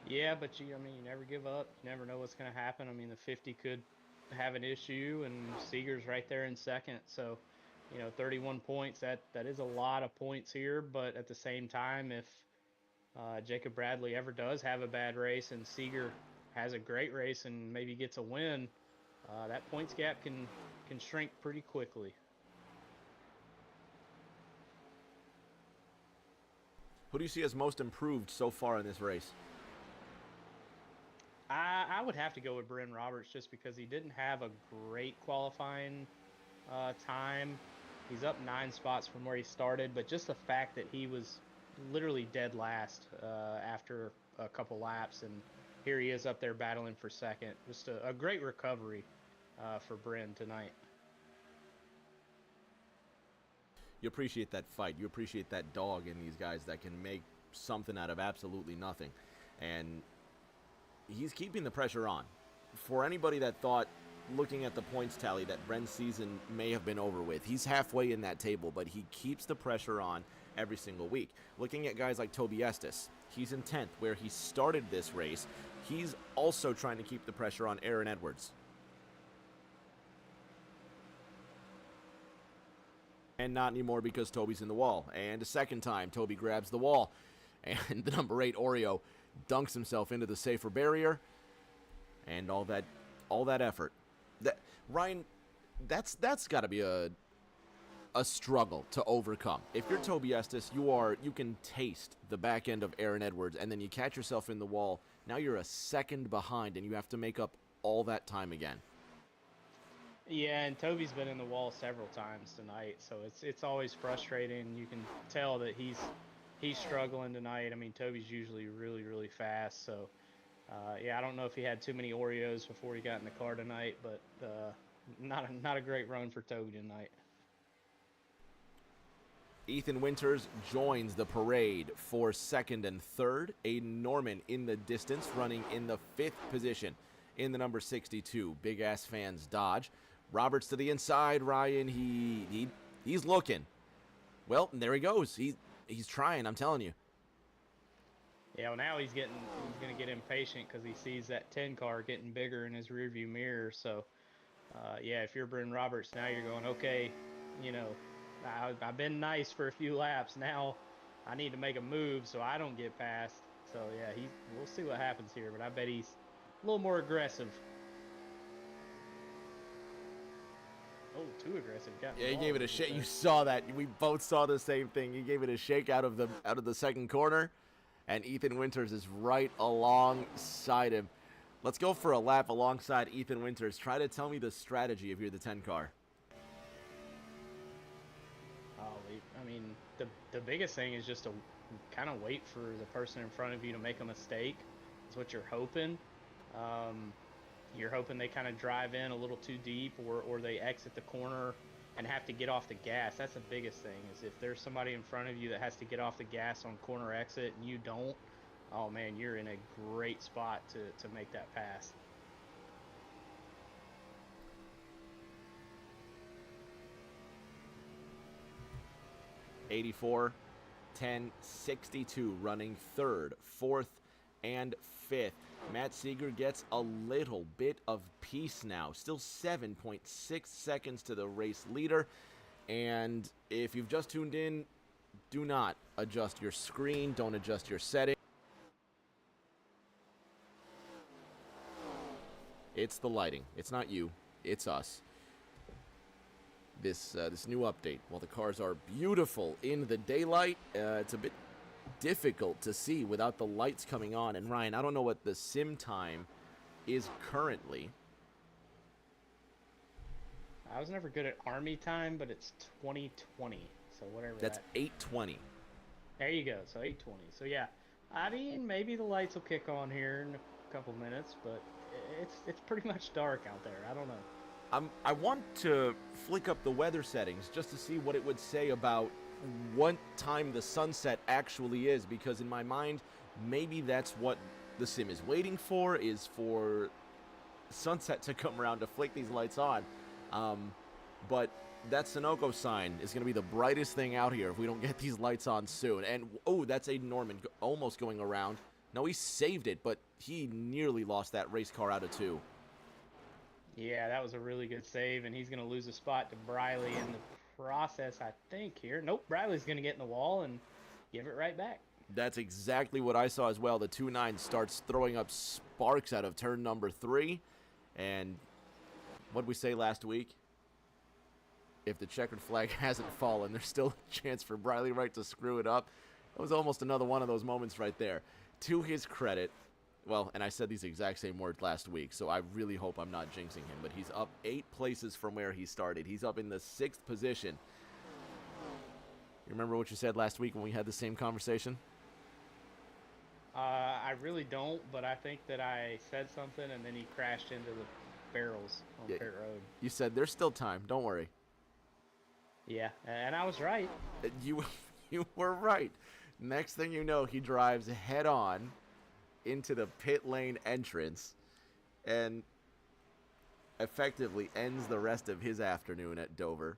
Yeah, but you never give up. You never know what's going to happen. I mean, the 50 could have an issue, and Seeger's right there in second. So, 31 points, that is a lot of points here. But at the same time, if Jacob Bradley ever does have a bad race and Seeger has a great race and maybe gets a win, that points gap can shrink pretty quickly. Who do you see as most improved so far in this race? I would have to go with Bryn Roberts just because he didn't have a great qualifying time. He's up 9 spots from where he started, but just the fact that he was literally dead last after a couple laps, and here he is up there battling for second. Just a great recovery for Bryn tonight. You appreciate that fight. You appreciate that dog in these guys that can make something out of absolutely nothing. And he's keeping the pressure on. For anybody that thought, looking at the points tally, that Bryn's season may have been over with, he's halfway in that table, but he keeps the pressure on every single week. Looking at guys like Toby Estes, he's in 10th, where he started this race. He's also trying to keep the pressure on Aaron Edwards. And not anymore because Toby's in the wall. And a second time, Toby grabs the wall. And the number 8 Oreo dunks himself into the safer barrier. And all that effort. Ryan, that's got to be a struggle to overcome. If you're Toby Estes, you can taste the back end of Aaron Edwards, and then you catch yourself in the wall. Now you're a second behind, and you have to make up all that time again. Yeah, and Toby's been in the wall several times tonight, so it's always frustrating. You can tell that he's struggling tonight. I mean, Toby's usually really, really fast, so yeah, I don't know if he had too many Oreos before he got in the car tonight, but not a great run for Toby tonight. Ethan Winters joins the parade for second and third. Aiden Norman in the distance, running in the 5th position in the number 62 Big Ass Fans Dodge. Roberts to the inside. Ryan, he's looking. Well, there he goes. He's trying, I'm telling you. Yeah, well, now he's going to get impatient because he sees that 10 car getting bigger in his rearview mirror. So, yeah, if you're Bryn Roberts, now you're going, okay, you know, I've been nice for a few laps. Now I need to make a move so I don't get past. So, yeah, we'll see what happens here, but I bet he's a little more aggressive. Oh, too aggressive. Yeah, he gave it a shake. You saw that. We both saw the same thing. He gave it a shake out of the second corner, and Ethan Winters is right alongside him. Let's go for a lap alongside Ethan Winters. Try to tell me the strategy if you're the 10 car. I mean, the biggest thing is just to kind of wait for the person in front of you to make a mistake. That's what you're hoping. You're hoping they kind of drive in a little too deep, or they exit the corner and have to get off the gas. That's the biggest thing, is if there's somebody in front of you that has to get off the gas on corner exit and you don't, oh man, you're in a great spot to make that pass. '84, 10, 62, running 3rd, 4th, and 5th. Matt Seeger gets a little bit of peace now. Still 7.6 seconds to the race leader. And if you've just tuned in, do not adjust your screen. Don't adjust your settings. It's the lighting. It's not you. It's us. This new update, while the cars are beautiful in the daylight, it's a bit difficult to see without the lights coming on. And Ryan, I don't know what the sim time is currently. I was never good at Army time, but it's 2020, so whatever. That's 8:20. There you go, so 8:20. So yeah, I mean, maybe the lights will kick on here in a couple minutes, but it's pretty much dark out there. I don't know. I want to flick up the weather settings just to see what it would say about what time the sunset actually is, because in my mind, maybe that's what the sim is waiting for, is for sunset to come around to flick these lights on. But that Sunoco sign is going to be the brightest thing out here if we don't get these lights on soon. And, oh, that's Aiden Norman almost going around. No, he saved it, but he nearly lost that race car out of 2. Yeah, that was a really good save, and he's going to lose a spot to Briley in the process, I think, here. Nope, Briley's going to get in the wall and give it right back. That's exactly what I saw as well. The 2.9 starts throwing up sparks out of turn number 3. And what did we say last week? If the checkered flag hasn't fallen, there's still a chance for Briley Wright to screw it up. That was almost another one of those moments right there. To his credit, well, and I said these exact same words last week, so I really hope I'm not jinxing him, but he's up 8 places from where he started. He's up in the 6th position. You remember what you said last week when we had the same conversation? I really don't, but I think that I said something, and then he crashed into the barrels on pit road. You said there's still time. Don't worry. Yeah, and I was right. You were right. Next thing you know, he drives head on into the pit lane entrance and effectively ends the rest of his afternoon at Dover.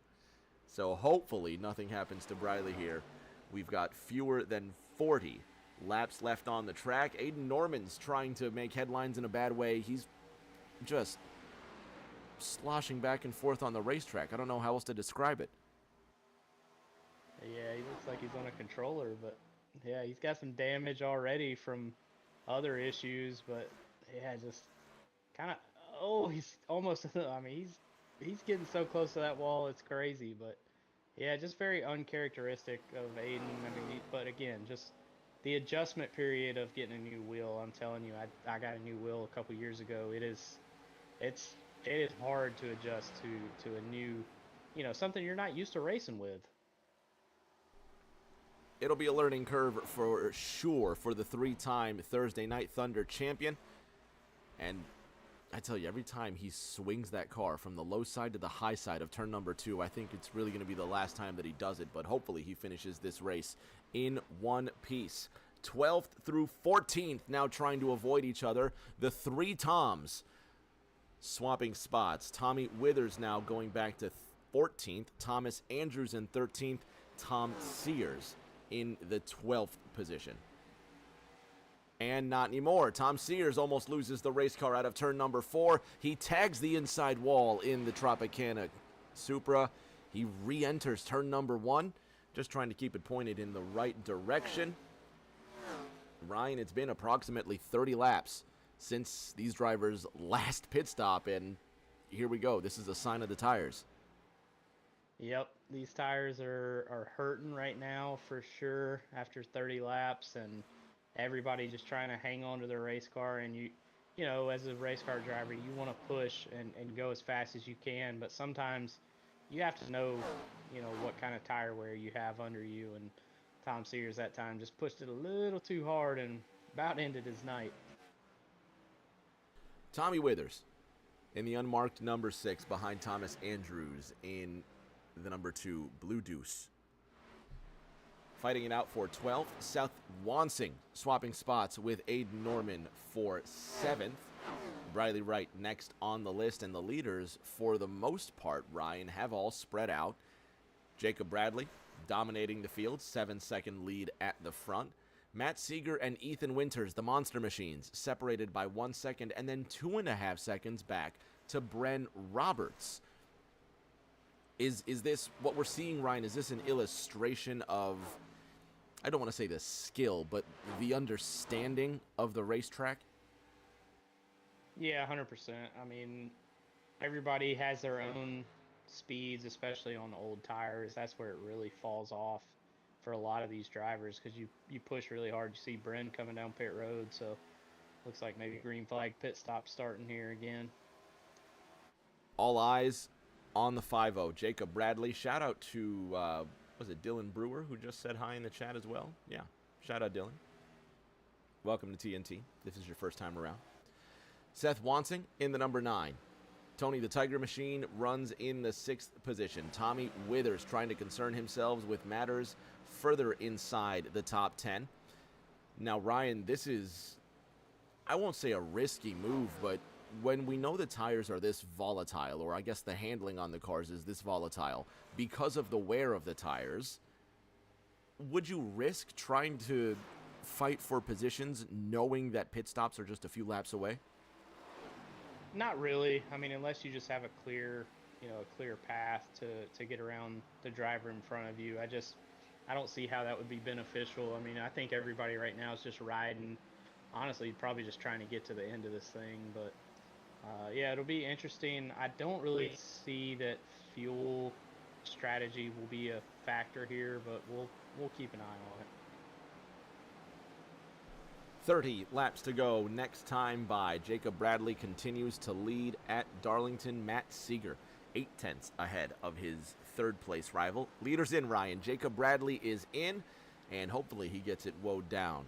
So hopefully nothing happens to Briley here. We've got fewer than 40 laps left on the track. Aiden Norman's trying to make headlines in a bad way. He's just sloshing back and forth on the racetrack. I don't know how else to describe it. Yeah, he looks like he's on a controller, but yeah, he's got some damage already from other issues, but yeah, just kind of, oh, he's almost, I mean, he's getting so close to that wall, it's crazy, but yeah, just very uncharacteristic of Aiden. I mean, but again, just the adjustment period of getting a new wheel. I'm telling you, I got a new wheel a couple years ago. It is hard to adjust to a new, something you're not used to racing with. It'll be a learning curve for sure for the 3-time Thursday Night Thunder champion. And I tell you, every time he swings that car from the low side to the high side of turn number 2, I think it's really going to be the last time that he does it, but hopefully he finishes this race in one piece. 12th through 14th now trying to avoid each other. The 3 Toms swapping spots. Tommy Withers now going back to 14th. Thomas Andrews in 13th. Tom Sears in the 12th position. And not anymore. Tom Sears almost loses the race car out of turn number 4. He tags the inside wall in the Tropicana Supra. He re-enters turn number 1, just trying to keep it pointed in the right direction. Ryan, it's been approximately 30 laps since these drivers' last pit stop, and here we go. This is a sign of the tires. Yep, these tires are hurting right now for sure after 30 laps, and everybody just trying to hang on to their race car. And you know, as a race car driver, you want to push and go as fast as you can, but sometimes you have to know, you know, what kind of tire wear you have under you. And Tom Sears that time just pushed it a little too hard and about ended his night. Tommy Withers in the unmarked number 6 behind Thomas Andrews in the number 2 Blue Deuce. Fighting it out for 12th, Seth Wansing swapping spots with Aiden Norman for 7th. Briley Wright next on the list, and the leaders, for the most part, Ryan, have all spread out. Jacob Bradley dominating the field, 7-second lead at the front. Matt Seeger and Ethan Winters, the Monster Machines, separated by 1 second, and then 2.5 seconds back to Bren Roberts. Is this what we're seeing, Ryan? Is this an illustration of, I don't want to say the skill, but the understanding of the racetrack? Yeah, 100%. I mean, everybody has their own speeds, especially on the old tires. That's where it really falls off for a lot of these drivers, because you push really hard. You see Bren coming down pit road, so looks like maybe green flag pit stop starting here again. All eyes on the 5-0. Jacob Bradley. Shout out to, was it Dylan Brewer, who just said hi in the chat as well? Yeah, shout out Dylan. Welcome to TNT. This is your first time around. Seth Wansing in the number 9. Tony the Tiger Machine runs in the 6th position. Tommy Withers trying to concern himself with matters further inside the top 10. Now, Ryan, this is, I won't say a risky move, but when we know the tires are this volatile, or I guess the handling on the cars is this volatile, because of the wear of the tires, would you risk trying to fight for positions knowing that pit stops are just a few laps away? Not really. I mean, unless you just have a clear path to get around the driver in front of you. I don't see how that would be beneficial. I mean, I think everybody right now is just riding, honestly, probably just trying to get to the end of this thing. But yeah, it'll be interesting. I don't really see that fuel strategy will be a factor here, but we'll keep an eye on it. 30 laps to go. Next time by. Jacob Bradley continues to lead at Darlington. Matt Seeger 0.8 ahead of his third place rival. Leaders in, Ryan. Jacob Bradley is in, and hopefully he gets it woed down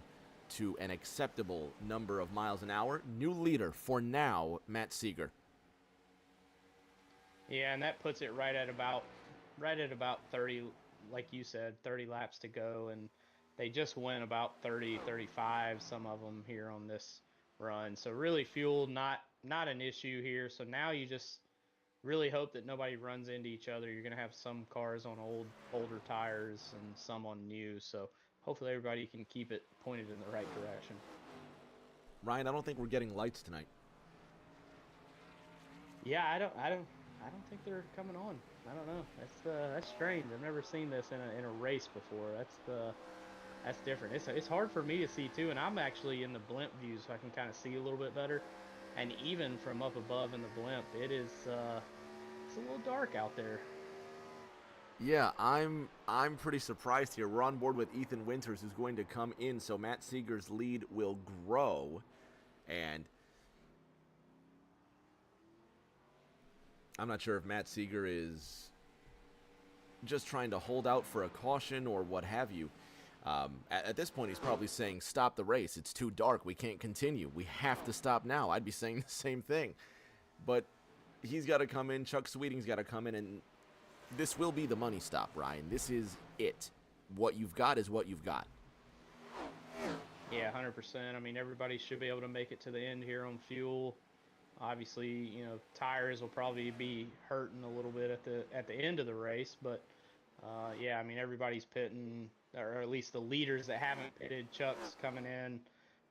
to an acceptable number of miles an hour. New leader for now, Matt Seeger. Yeah, and that puts it right at about 30, like you said, 30 laps to go, and they just went about 30, 35, some of them here on this run. So really fuel not an issue here. So now you just really hope that nobody runs into each other. You're going to have some cars on older tires and some on new. So hopefully everybody can keep it pointed in the right direction. Ryan, I don't think we're getting lights tonight. Yeah, I don't think they're coming on. I don't know. That's strange. I've never seen this in a race before. That's different. It's hard for me to see too, and I'm actually in the blimp view, so I can kind of see a little bit better. And even from up above in the blimp, it's a little dark out there. Yeah, I'm pretty surprised here. We're on board with Ethan Winters, who's going to come in, so Matt Seeger's lead will grow. And I'm not sure if Matt Seeger is just trying to hold out for a caution or what have you. At this point, he's probably saying, stop the race. It's too dark. We can't continue. We have to stop now. I'd be saying the same thing. but he's got to come in. Chuck Sweeting's got to come in, and this will be the money stop, Ryan. This is it. What you've got is what you've got. Yeah, 100%. I mean, everybody should be able to make it to the end here on fuel. Obviously, you know, tires will probably be hurting a little bit at the end of the race, but yeah, I mean, everybody's pitting, or at least the leaders that haven't pitted. Chuck's coming in.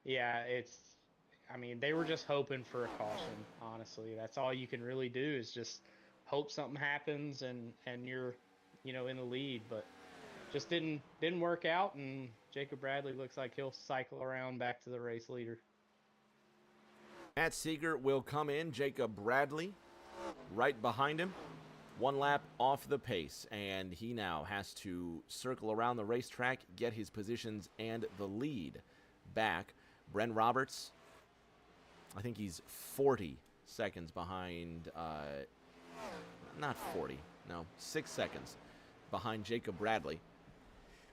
Yeah, I mean, they were just hoping for a caution. Honestly, that's all you can really do is just hope something happens and you're, you know, in the lead. But just didn't work out, and Jacob Bradley looks like he'll cycle around back to the race leader. Matt Seeger will come in. Jacob Bradley right behind him. 1 lap off the pace, and he now has to circle around the racetrack, get his positions and the lead back. Bren Roberts, I think he's 40 seconds behind, not 40, no, 6 seconds behind Jacob Bradley,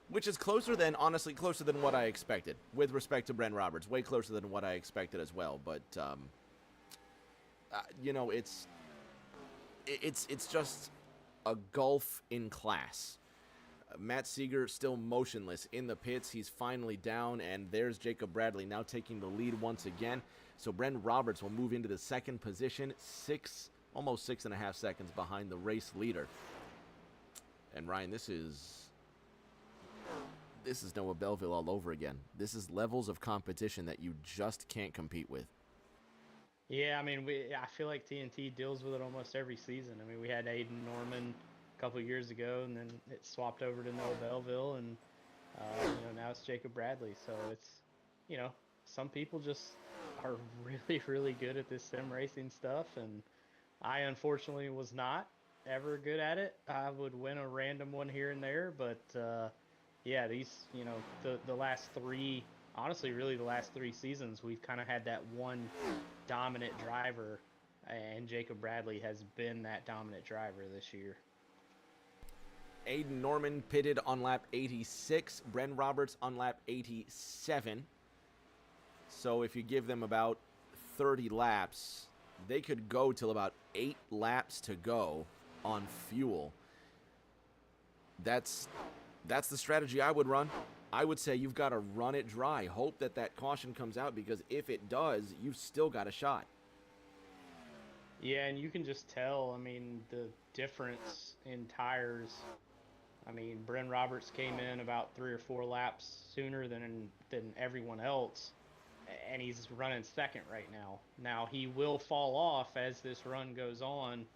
which is closer than, honestly, closer than what I expected with respect to Bren Roberts. Way closer than what I expected as well, but, you know, it's just a gulf in class. Matt Seeger still motionless in the pits. He's finally down, and there's Jacob Bradley now taking the lead once again. So Bren Roberts will move into the second position, almost 6.5 seconds behind the race leader. And Ryan, this is Noah Belleville all over again. This is levels of competition that you just can't compete with. Yeah, I mean, I feel like TNT deals with it almost every season. I mean, we had Aiden Norman a couple of years ago, and then it swapped over to Noah Belleville, and you know, now it's Jacob Bradley. So it's, you know, some people just are really, really good at this sim racing stuff, and I unfortunately was not ever good at it. I would win a random one here and there, but yeah, these, you know, the last three, honestly, really the last 3 seasons, we've kind of had that one dominant driver, and Jacob Bradley has been that dominant driver this year. Aiden Norman pitted on lap 86, Bren Roberts on lap 87. So if you give them about 30 laps, they could go till about 8 laps to go on fuel. That's the strategy I would run. I would say you've got to run it dry. Hope that caution comes out, because if it does, you've still got a shot. Yeah, and you can just tell, I mean, the difference in tires. I mean, Bren Roberts came in about 3 or 4 laps sooner than everyone else, and he's running second right now. Now, he will fall off as this run goes on,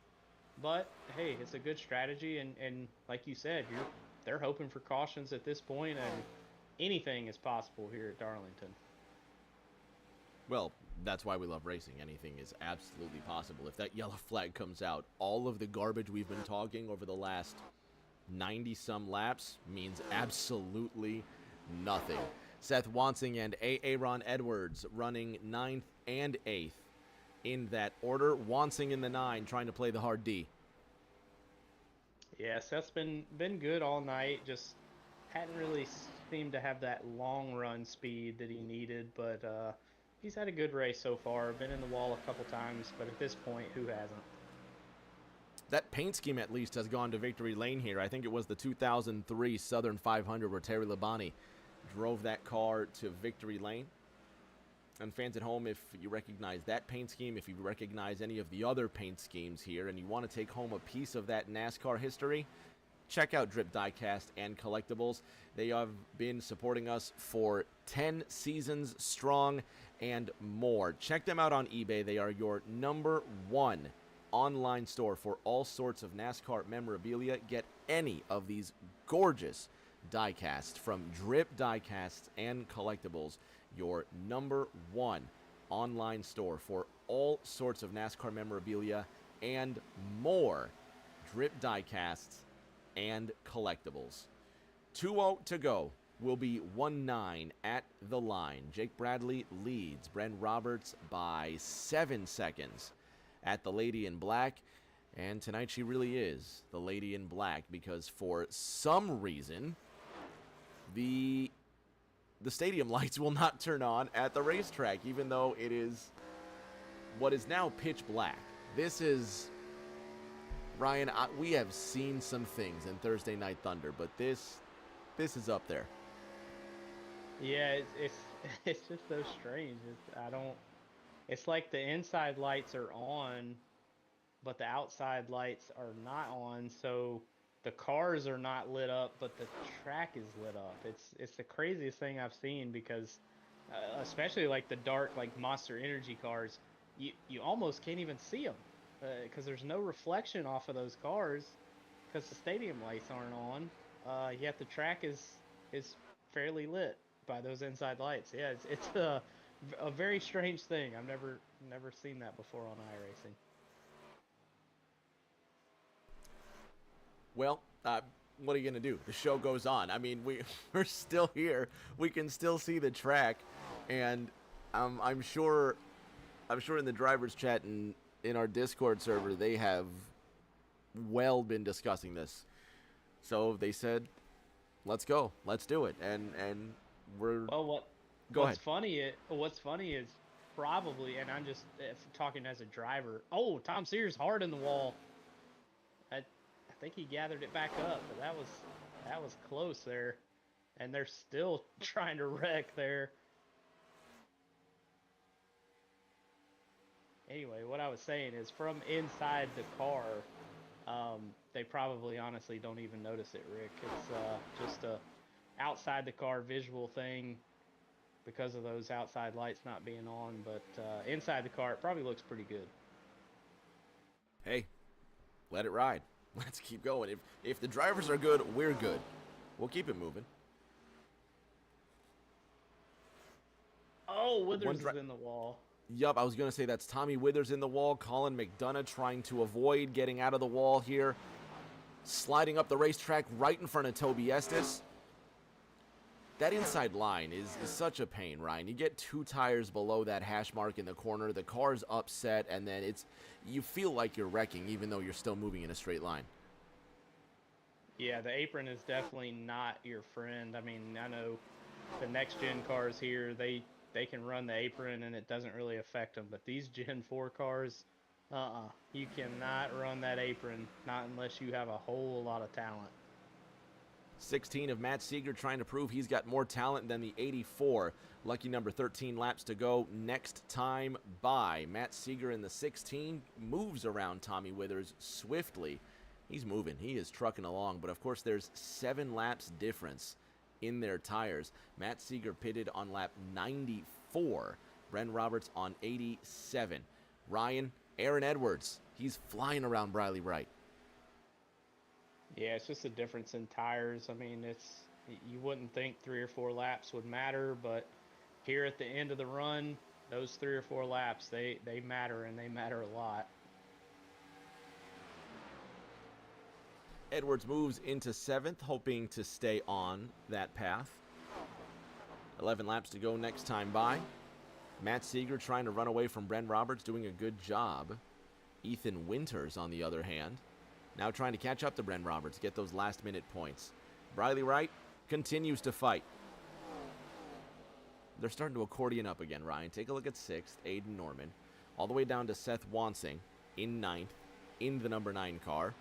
but hey, it's a good strategy, and like you said, they're hoping for cautions at this point, and anything is possible here at Darlington. Well, that's why we love racing. Anything is absolutely possible. If that yellow flag comes out, all of the garbage we've been talking over the last 90-some laps means absolutely nothing. Seth Wansing and Aaron Edwards running 9th and 8th in that order. Wansing in the 9, trying to play the hard D. Yeah, Seth's been good all night. Just hadn't really seemed to have that long run speed that he needed, but he's had a good race so far. Been in the wall a couple times, but at this point, who hasn't? That paint scheme at least has gone to victory lane here. I think it was the 2003 Southern 500 where Terry Labonte drove that car to victory lane. And fans at home, if you recognize that paint scheme, if you recognize any of the other paint schemes here, and you want to take home a piece of that NASCAR history, check out Drip Diecast and Collectibles. They have been supporting us for 10 seasons strong and more. Check them out on eBay. They are your #1 online store for all sorts of NASCAR memorabilia. Get any of these gorgeous diecasts from Drip Diecast and Collectibles, your #1 online store for all sorts of NASCAR memorabilia and more. Drip Diecasts and Collectibles. 2-0 to go. Will be 1-9 at the line. Jake Bradley leads Bren Roberts by 7 seconds at the Lady in Black. And tonight she really is the Lady in Black, because for some reason the stadium lights will not turn on at the racetrack, even though it is what is now pitch black. This is, Ryan, we have seen some things in Thursday Night Thunder, but this is up there. Yeah, it's just so strange. I don't. It's like the inside lights are on, but the outside lights are not on. So the cars are not lit up, but the track is lit up. It's the craziest thing I've seen because, especially like the dark like Monster Energy cars, you almost can't even see them because there's no reflection off of those cars because the stadium lights aren't on. Yet the track is fairly lit by those inside lights. Yeah, it's a very strange thing. I've never seen that before on iRacing. Well, what are you going to do? The show goes on. I mean, we're still here. We can still see the track, and I'm sure in the drivers' chat and in our Discord server they have well been discussing this. So they said, "Let's go, let's do it," and we're Well, go ahead. what's funny is probably, and I'm just talking as a driver. Oh, Tom Sears hard in the wall. I think he gathered it back up, but that was close there, and they're still trying to wreck there. Anyway, what I was saying is from inside the car, they probably honestly don't even notice it, Rick. It's just a outside the car visual thing because of those outside lights not being on, but inside the car, it probably looks pretty good. Hey, let it ride. Let's keep going. If the drivers are good, we're good. We'll keep it moving. Oh, Withers is in the wall. Yup, I was going to say that's Tommy Withers in the wall. Colin McDonough trying to avoid getting out of the wall here. Sliding up the racetrack right in front of Toby Estes. That inside line is such a pain, Ryan. You get 2 tires below that hash mark in the corner. The car's upset, and then you feel like you're wrecking even though you're still moving in a straight line. Yeah, the apron is definitely not your friend. I mean, I know the next gen cars here, they can run the apron and it doesn't really affect them, but these Gen 4 cars, you cannot run that apron, not unless you have a whole lot of talent. 16 of Matt Seeger trying to prove he's got more talent than the 84. Lucky number 13 laps to go. Next time by. Matt Seeger in the 16 moves around Tommy Withers swiftly. He's moving. He is trucking along. But, of course, there's 7 laps difference in their tires. Matt Seeger pitted on lap 94. Bren Roberts on 87. Ryan, Aaron Edwards, he's flying around Briley Wright. Yeah, it's just a difference in tires. I mean, you wouldn't think 3 or 4 laps would matter, but here at the end of the run, those 3 or 4 laps, they matter, and they matter a lot. Edwards moves into 7th, hoping to stay on that path. 11 laps to go next time by. Matt Seeger trying to run away from Bren Roberts, doing a good job. Ethan Winters, on the other hand, now trying to catch up to Bren Roberts, get those last-minute points. Briley Wright continues to fight. They're starting to accordion up again, Ryan. Take a look at 6th, Aiden Norman. All the way down to Seth Wansing in 9th, in the number 9 car,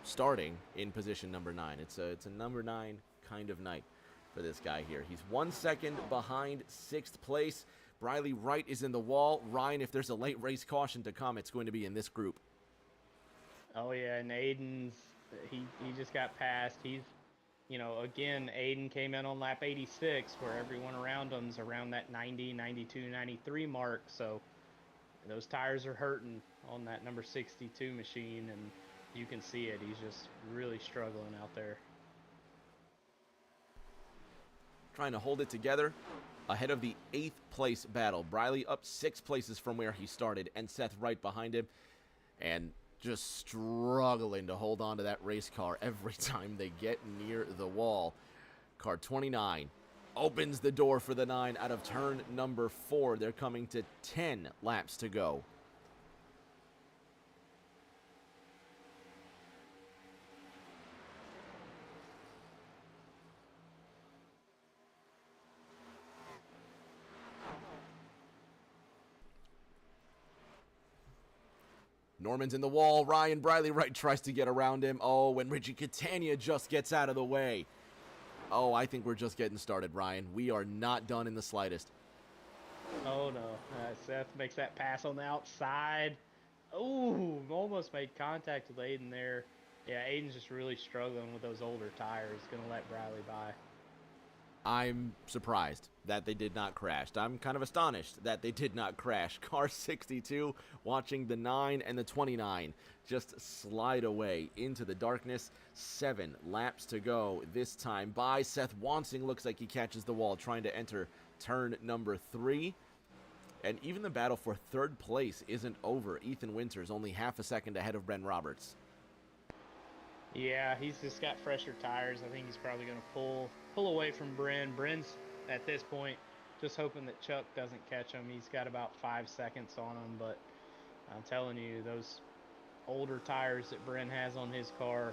starting in position number 9. It's a number 9 kind of night for this guy here. He's 1 second behind 6th place. Briley Wright is in the wall. Ryan, if there's a late race caution to come, it's going to be in this group. Oh yeah, and Aiden's he just got passed. He's, again, Aiden came in on lap 86 where everyone around him's around that 90, 92, 93 mark. So those tires are hurting on that number 62 machine, and you can see it. He's just really struggling out there. Trying to hold it together ahead of the 8th place battle. Briley up 6 places from where he started, and Seth right behind him. And just struggling to hold on to that race car every time they get near the wall. Car 29 opens the door for the 9 out of turn number 4. They're coming to 10 laps to go. Norman's in the wall. Ryan Briley Wright tries to get around him. Oh, and Richie Catania just gets out of the way. Oh, I think we're just getting started, Ryan. We are not done in the slightest. Oh no, Seth makes that pass on the outside. Oh, almost made contact with Aiden there. Yeah, Aiden's just really struggling with those older tires. Gonna let Bradley by. I'm surprised that they did not crash. I'm kind of astonished that they did not crash. Car 62 watching the 9 and the 29 just slide away into the darkness. 7 laps to go this time by Seth Wansing. Looks like he catches the wall trying to enter turn number 3. And even the battle for third place isn't over. Ethan Winters only half a second ahead of Bren Roberts. Yeah, he's just got fresher tires. I think he's probably going to pull away from Bren. Bren's, at this point, just hoping that Chuck doesn't catch him. He's got about 5 seconds on him, but I'm telling you, those older tires that Bren has on his car,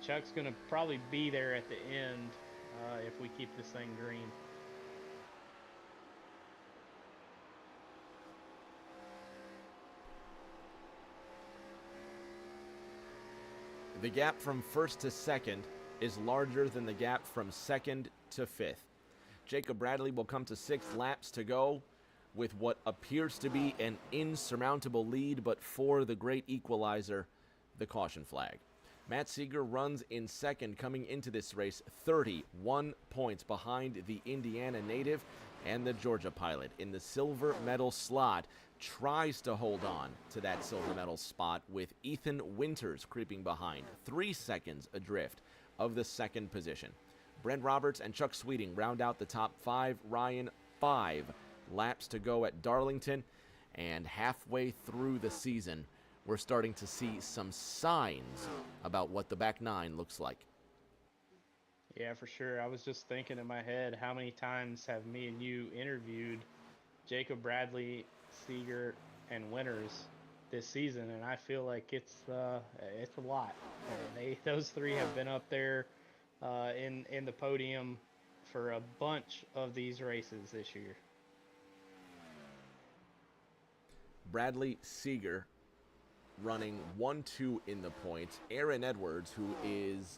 Chuck's going to probably be there at the end if we keep this thing green. The gap from first to second is larger than the gap from second to fifth. Jacob Bradley will come to 6 laps to go with what appears to be an insurmountable lead, but for the great equalizer, the caution flag. Matt Seeger runs in second coming into this race, 31 points behind the Indiana native, and the Georgia pilot in the silver medal slot tries to hold on to that silver medal spot with Ethan Winters creeping behind, 3 seconds adrift of the second position. Brent Roberts and Chuck Sweeting round out the top 5. Ryan, 5 laps to go at Darlington, and halfway through the season, we're starting to see some signs about what the back 9 looks like. Yeah, for sure. I was just thinking in my head, how many times have me and you interviewed Jacob Bradley, Seeger, and Winters this season, and I feel like it's a lot. Those 3 have been up there in the podium for a bunch of these races this year. Bradley, Seeger running 1-2 in the points. Aaron Edwards, who is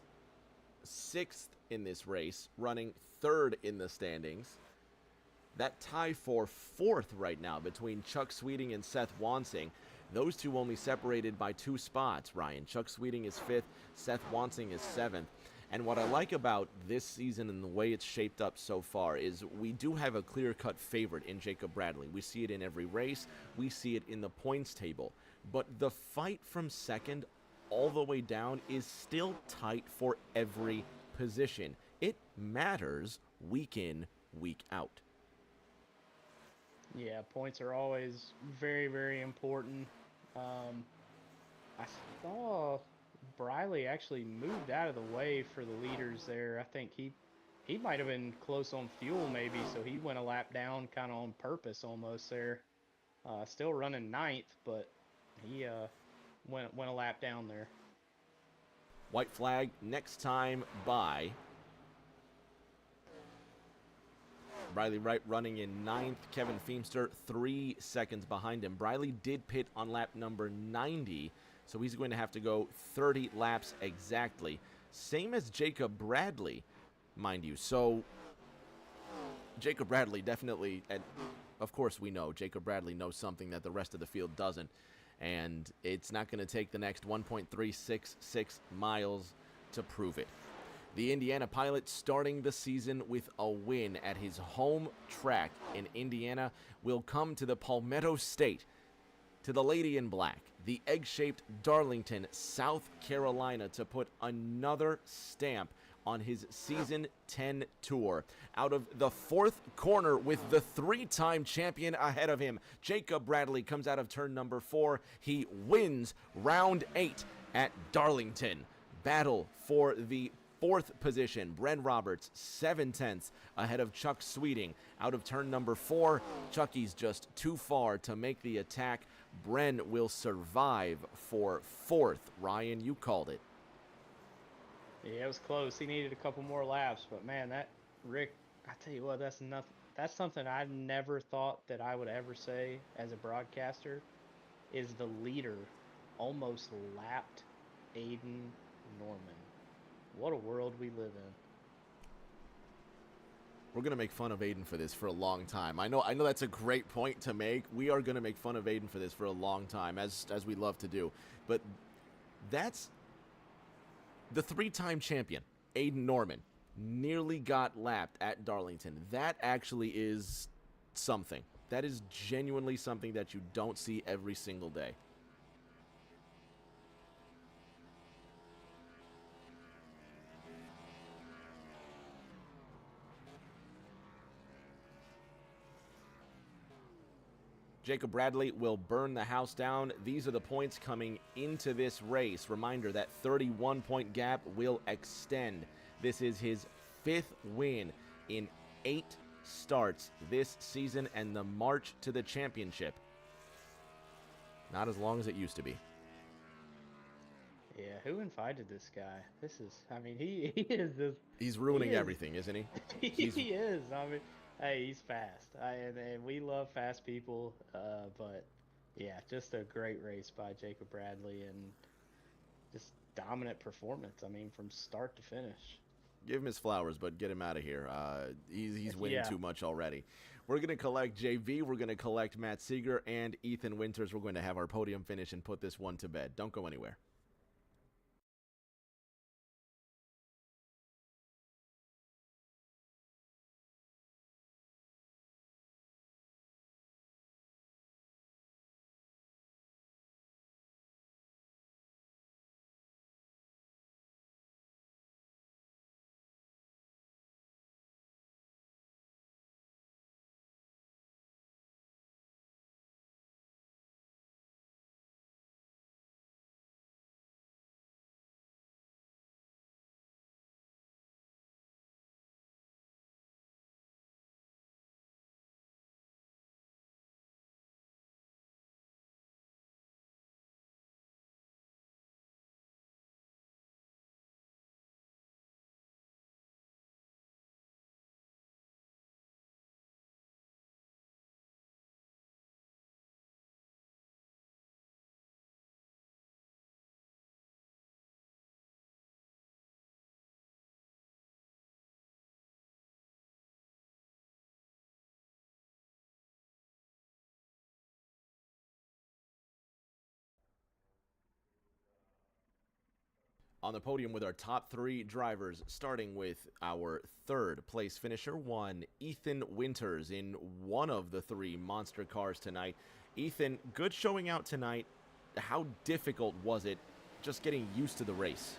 6th in this race, running 3rd in the standings. That tie for 4th right now between Chuck Sweeting and Seth Wansing. Those 2 only separated by 2 spots, Ryan. Chuck Sweeting is 5th, Seth Wansing is 7th. And what I like about this season and the way it's shaped up so far is we do have a clear-cut favorite in Jacob Bradley. We see it in every race. We see it in the points table. But the fight from second all the way down is still tight for every position. It matters week in, week out. Yeah, points are always very, very important. I saw Briley actually moved out of the way for the leaders there. I think he might have been close on fuel maybe, so he went a lap down kind of on purpose almost there. Still running 9th, but he went a lap down there. White flag next time by. Briley Wright running in 9th. Kevin Feemster 3 seconds behind him. Briley did pit on lap number 90, so he's going to have to go 30 laps exactly. Same as Jacob Bradley, mind you. So Jacob Bradley definitely, and of course we know Jacob Bradley knows something that the rest of the field doesn't, and it's not going to take the next 1.366 miles to prove it. The Indiana pilot starting the season with a win at his home track in Indiana will come to the Palmetto State, to the Lady in Black, the egg-shaped Darlington, South Carolina, to put another stamp on his Season 10 tour. Out of the 4th corner with the 3-time champion ahead of him, Jacob Bradley comes out of turn number 4. He wins round 8 at Darlington. Battle for the 4th position, Bren Roberts, 7/10 ahead of Chuck Sweeting. Out of turn number 4, Chucky's just too far to make the attack. Bren will survive for 4th. Ryan, you called it. Yeah, it was close. He needed a couple more laps, but man, that Rick, I tell you what, that's nothing. That's something I never thought that I would ever say as a broadcaster, is the leader almost lapped Aiden Norman. What a world we live in. We're going to make fun of Aiden for this for a long time. I know that's a great point to make. We are going to make fun of Aiden for this for a long time, as we love to do. But that's the 3-time champion, Aiden Norman, nearly got lapped at Darlington. That actually is something. That is genuinely something that you don't see every single day. Jacob Bradley will burn the house down. These are the points coming into this race. Reminder, that 31-point gap will extend. This is his 5th win in 8 starts this season and the march to the championship. Not as long as it used to be. Yeah, who invited this guy? This is, I mean, he is just... He's ruining everything, isn't he? He is. I mean, hey, he's fast. And we love fast people. But yeah, just a great race by Jacob Bradley and just dominant performance. I mean, from start to finish. Give him his flowers, but get him out of here. He's winning Yeah. too much already. We're going to collect JV. We're going to collect Matt Seeger and Ethan Winters. We're going to have our podium finish and put this one to bed. Don't go anywhere. On the podium with our top 3 drivers, starting with our 3rd place finisher, Ethan Winters in one of the 3 monster cars tonight. Ethan, good showing out tonight. How difficult was it just getting used to the race?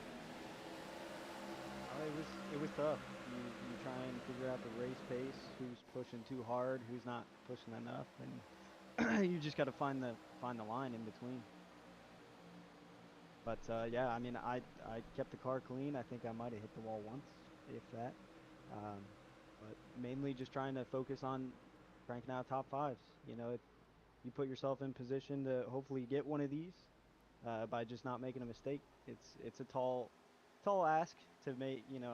It was tough. You try and figure out the race pace, who's pushing too hard, who's not pushing enough, and you just got to find the line in between. But yeah, I mean, I kept the car clean. I think I might have hit the wall once, if that. But mainly just trying to focus on cranking out top 5s. You know, if you put yourself in position to hopefully get one of these by just not making a mistake, it's a tall ask to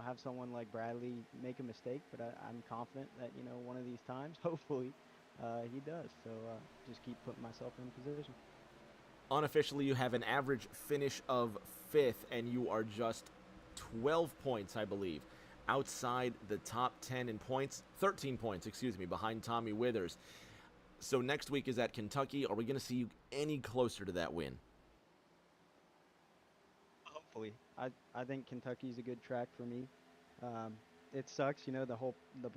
have someone like Bradley make a mistake. But I'm confident that one of these times, hopefully, he does. So just keep putting myself in position. Unofficially, you have an average finish of 5th, and you are just 12 points, I believe, outside the top 10 in points. 13 points, behind Tommy Withers. So next week is at Kentucky. Are we going to see you any closer to that win? Hopefully. I think Kentucky's a good track for me. It sucks, the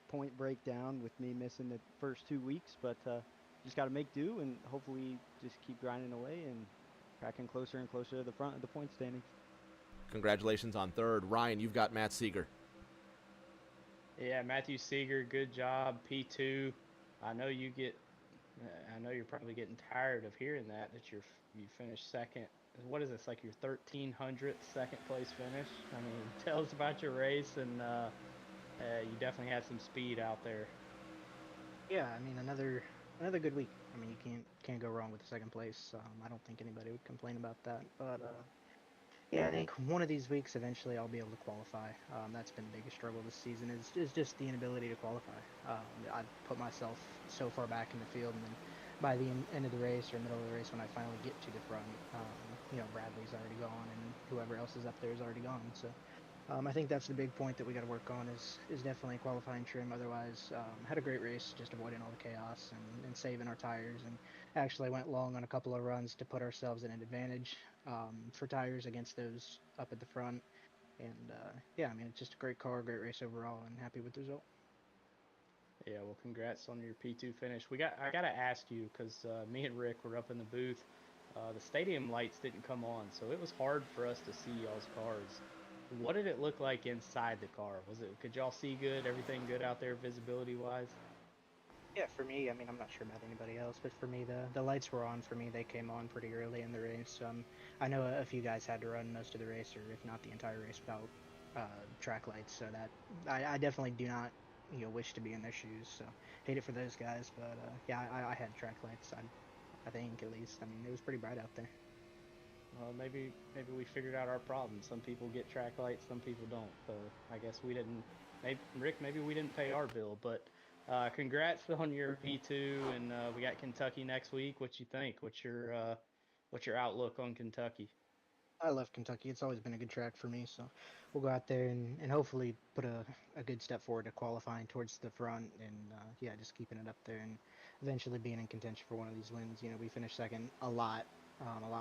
point breakdown with me missing the first 2 weeks, but just got to make do and hopefully just keep grinding away and cracking closer and closer to the front of the point standings. Congratulations on 3rd. Ryan, you've got Matt Seeger. Yeah, Matthew Seeger, good job. P2. I know you're probably getting tired of hearing that you finished 2nd. What is this, like your 1,300th second place finish? I mean, tell us about your race, and you definitely had some speed out there. Yeah, I mean, another good week. I mean, you can't go wrong with the 2nd place. I don't think anybody would complain about that. But yeah, I think one of these weeks eventually I'll be able to qualify. That's been the biggest struggle this season is just the inability to qualify. I've put myself so far back in the field, and then by the end of the race or middle of the race when I finally get to the front, Bradley's already gone and whoever else is up there is already gone. So I think that's the big point that we got to work on is definitely qualifying trim. Otherwise, had a great race, just avoiding all the chaos and saving our tires, and actually went long on a couple of runs to put ourselves in an advantage for tires against those up at the front. And yeah, I mean, it's just a great car, great race overall, and happy with the result. Yeah, well, congrats on your P2 finish. I gotta ask you because me and Rick were up in the booth. The stadium lights didn't come on, so it was hard for us to see y'all's cars. What did it look like inside the car? Could y'all see good? Everything good out there, visibility wise? Yeah, for me, I mean, I'm not sure about anybody else, but for me, the lights were on for me. They came on pretty early in the race. I know a few guys had to run most of the race, or if not the entire race, without track lights. So that I definitely do not, wish to be in their shoes. So hate it for those guys, but yeah, I had track lights. I think at least. I mean, it was pretty bright out there. Well, maybe we figured out our problem. Some people get track lights, some people don't. So I guess we didn't. Maybe Rick, maybe we didn't pay our bill. But congrats on your P2, and we got Kentucky next week. What you think? What's your outlook on Kentucky? I love Kentucky. It's always been a good track for me. So we'll go out there and hopefully put a good step forward to qualifying towards the front and yeah, just keeping it up there and eventually being in contention for one of these wins. We finished second a lot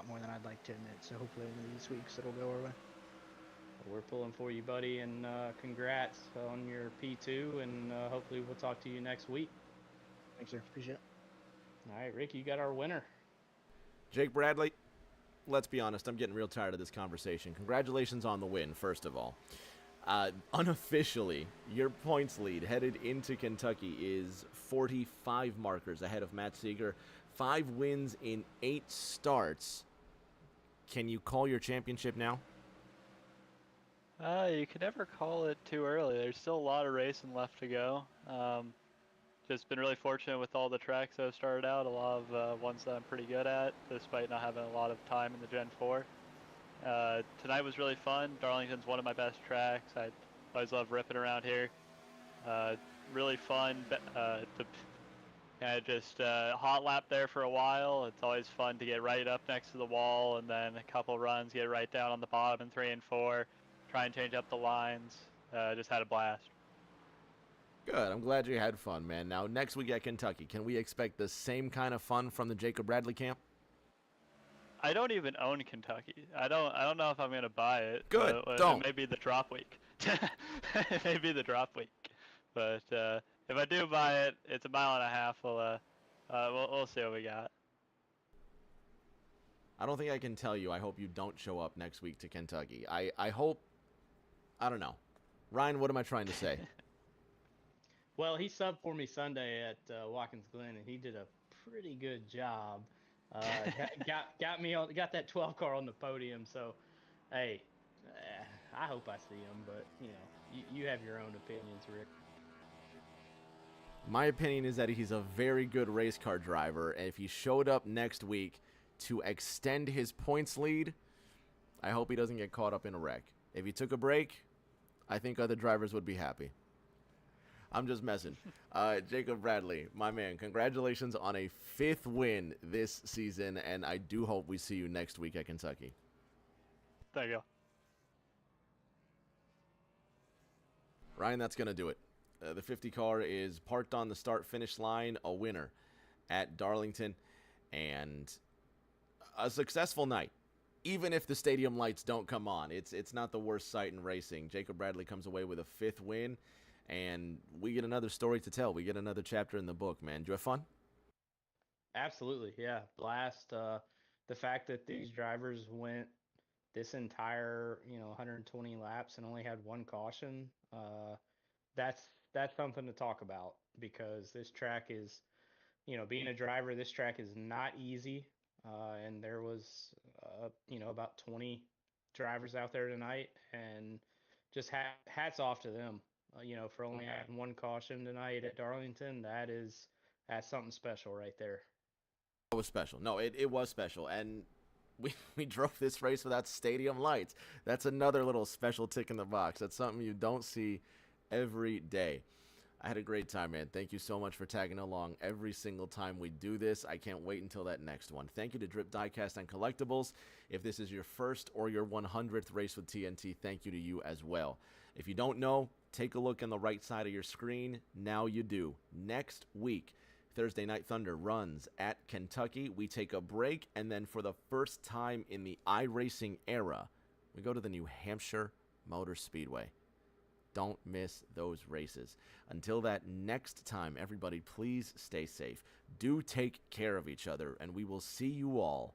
more than I'd like to admit. So hopefully one of these weeks it'll go our way. Well, we're pulling for you, buddy, and congrats on your P2, and hopefully we'll talk to you next week. Thanks, sir. Appreciate it. All right, Rick, you got our winner. Jake Bradley, let's be honest, I'm getting real tired of this conversation. Congratulations on the win, first of all. Unofficially, your points lead headed into Kentucky is 45 markers ahead of Matt Seeger. 5 wins in 8 starts. Can you call your championship now? You can never call it too early. There's still a lot of racing left to go. Just been really fortunate with all the tracks I've started out. A lot of ones that I'm pretty good at, despite not having a lot of time in the Gen 4. Tonight was really fun. Darlington's one of my best tracks. I always love ripping around here. Really fun to kind of just hot lap there for a while. It's always fun to get right up next to the wall and then a couple runs, get right down on the bottom in 3 and 4, try and change up the lines. Just had a blast. Good. I'm glad you had fun, man. Now, next week at Kentucky, can we expect the same kind of fun from the Jacob Bradley camp? I don't even own Kentucky. I don't know if I'm gonna buy it. Good. Don't. It may be the drop week. It may be the drop week. But if I do buy it, it's a mile and a half. We'll see what we got. I don't think I can tell you. I hope you don't show up next week to Kentucky. I hope. I don't know. Ryan, what am I trying to say? Well, he subbed for me Sunday at Watkins Glen, and he did a pretty good job. Got that 12 car on the podium. So, hey, I hope I see him. But you have your own opinions, Rick. My opinion is that he's a very good race car driver, and if he showed up next week to extend his points lead, I hope he doesn't get caught up in a wreck. If he took a break, I think other drivers would be happy. I'm just messing. Jacob Bradley, my man, congratulations on a 5th win this season, and I do hope we see you next week at Kentucky. There you go. Ryan, that's going to do it. The 50 car is parked on the start-finish line, a winner at Darlington, and a successful night. Even if the stadium lights don't come on, it's not the worst sight in racing. Jacob Bradley comes away with a 5th win, and we get another story to tell. We get another chapter in the book, man. Did you have fun? Absolutely, yeah. Blast. The fact that these drivers went this entire 120 laps and only had 1 caution. That's something to talk about because this track is, being a driver, this track is not easy. And there was, about 20 drivers out there tonight, and just hats off to them. For only having 1 caution tonight at Darlington, that's something special right there. It was special. No, it was special, and we drove this race without stadium lights. That's another little special tick in the box. That's something you don't see every day. I had a great time, man. Thank you so much for tagging along every single time we do this. I can't wait until that next one. Thank you to Drip Diecast and Collectibles. If this is your first or your 100th race with TNT, thank you to you as well. If you don't know, take a look on the right side of your screen. Now you do. Next week, Thursday Night Thunder runs at Kentucky. We take a break, and then for the first time in the iRacing era, we go to the New Hampshire Motor Speedway. Don't miss those races. Until that next time, everybody, please stay safe. Do take care of each other, and we will see you all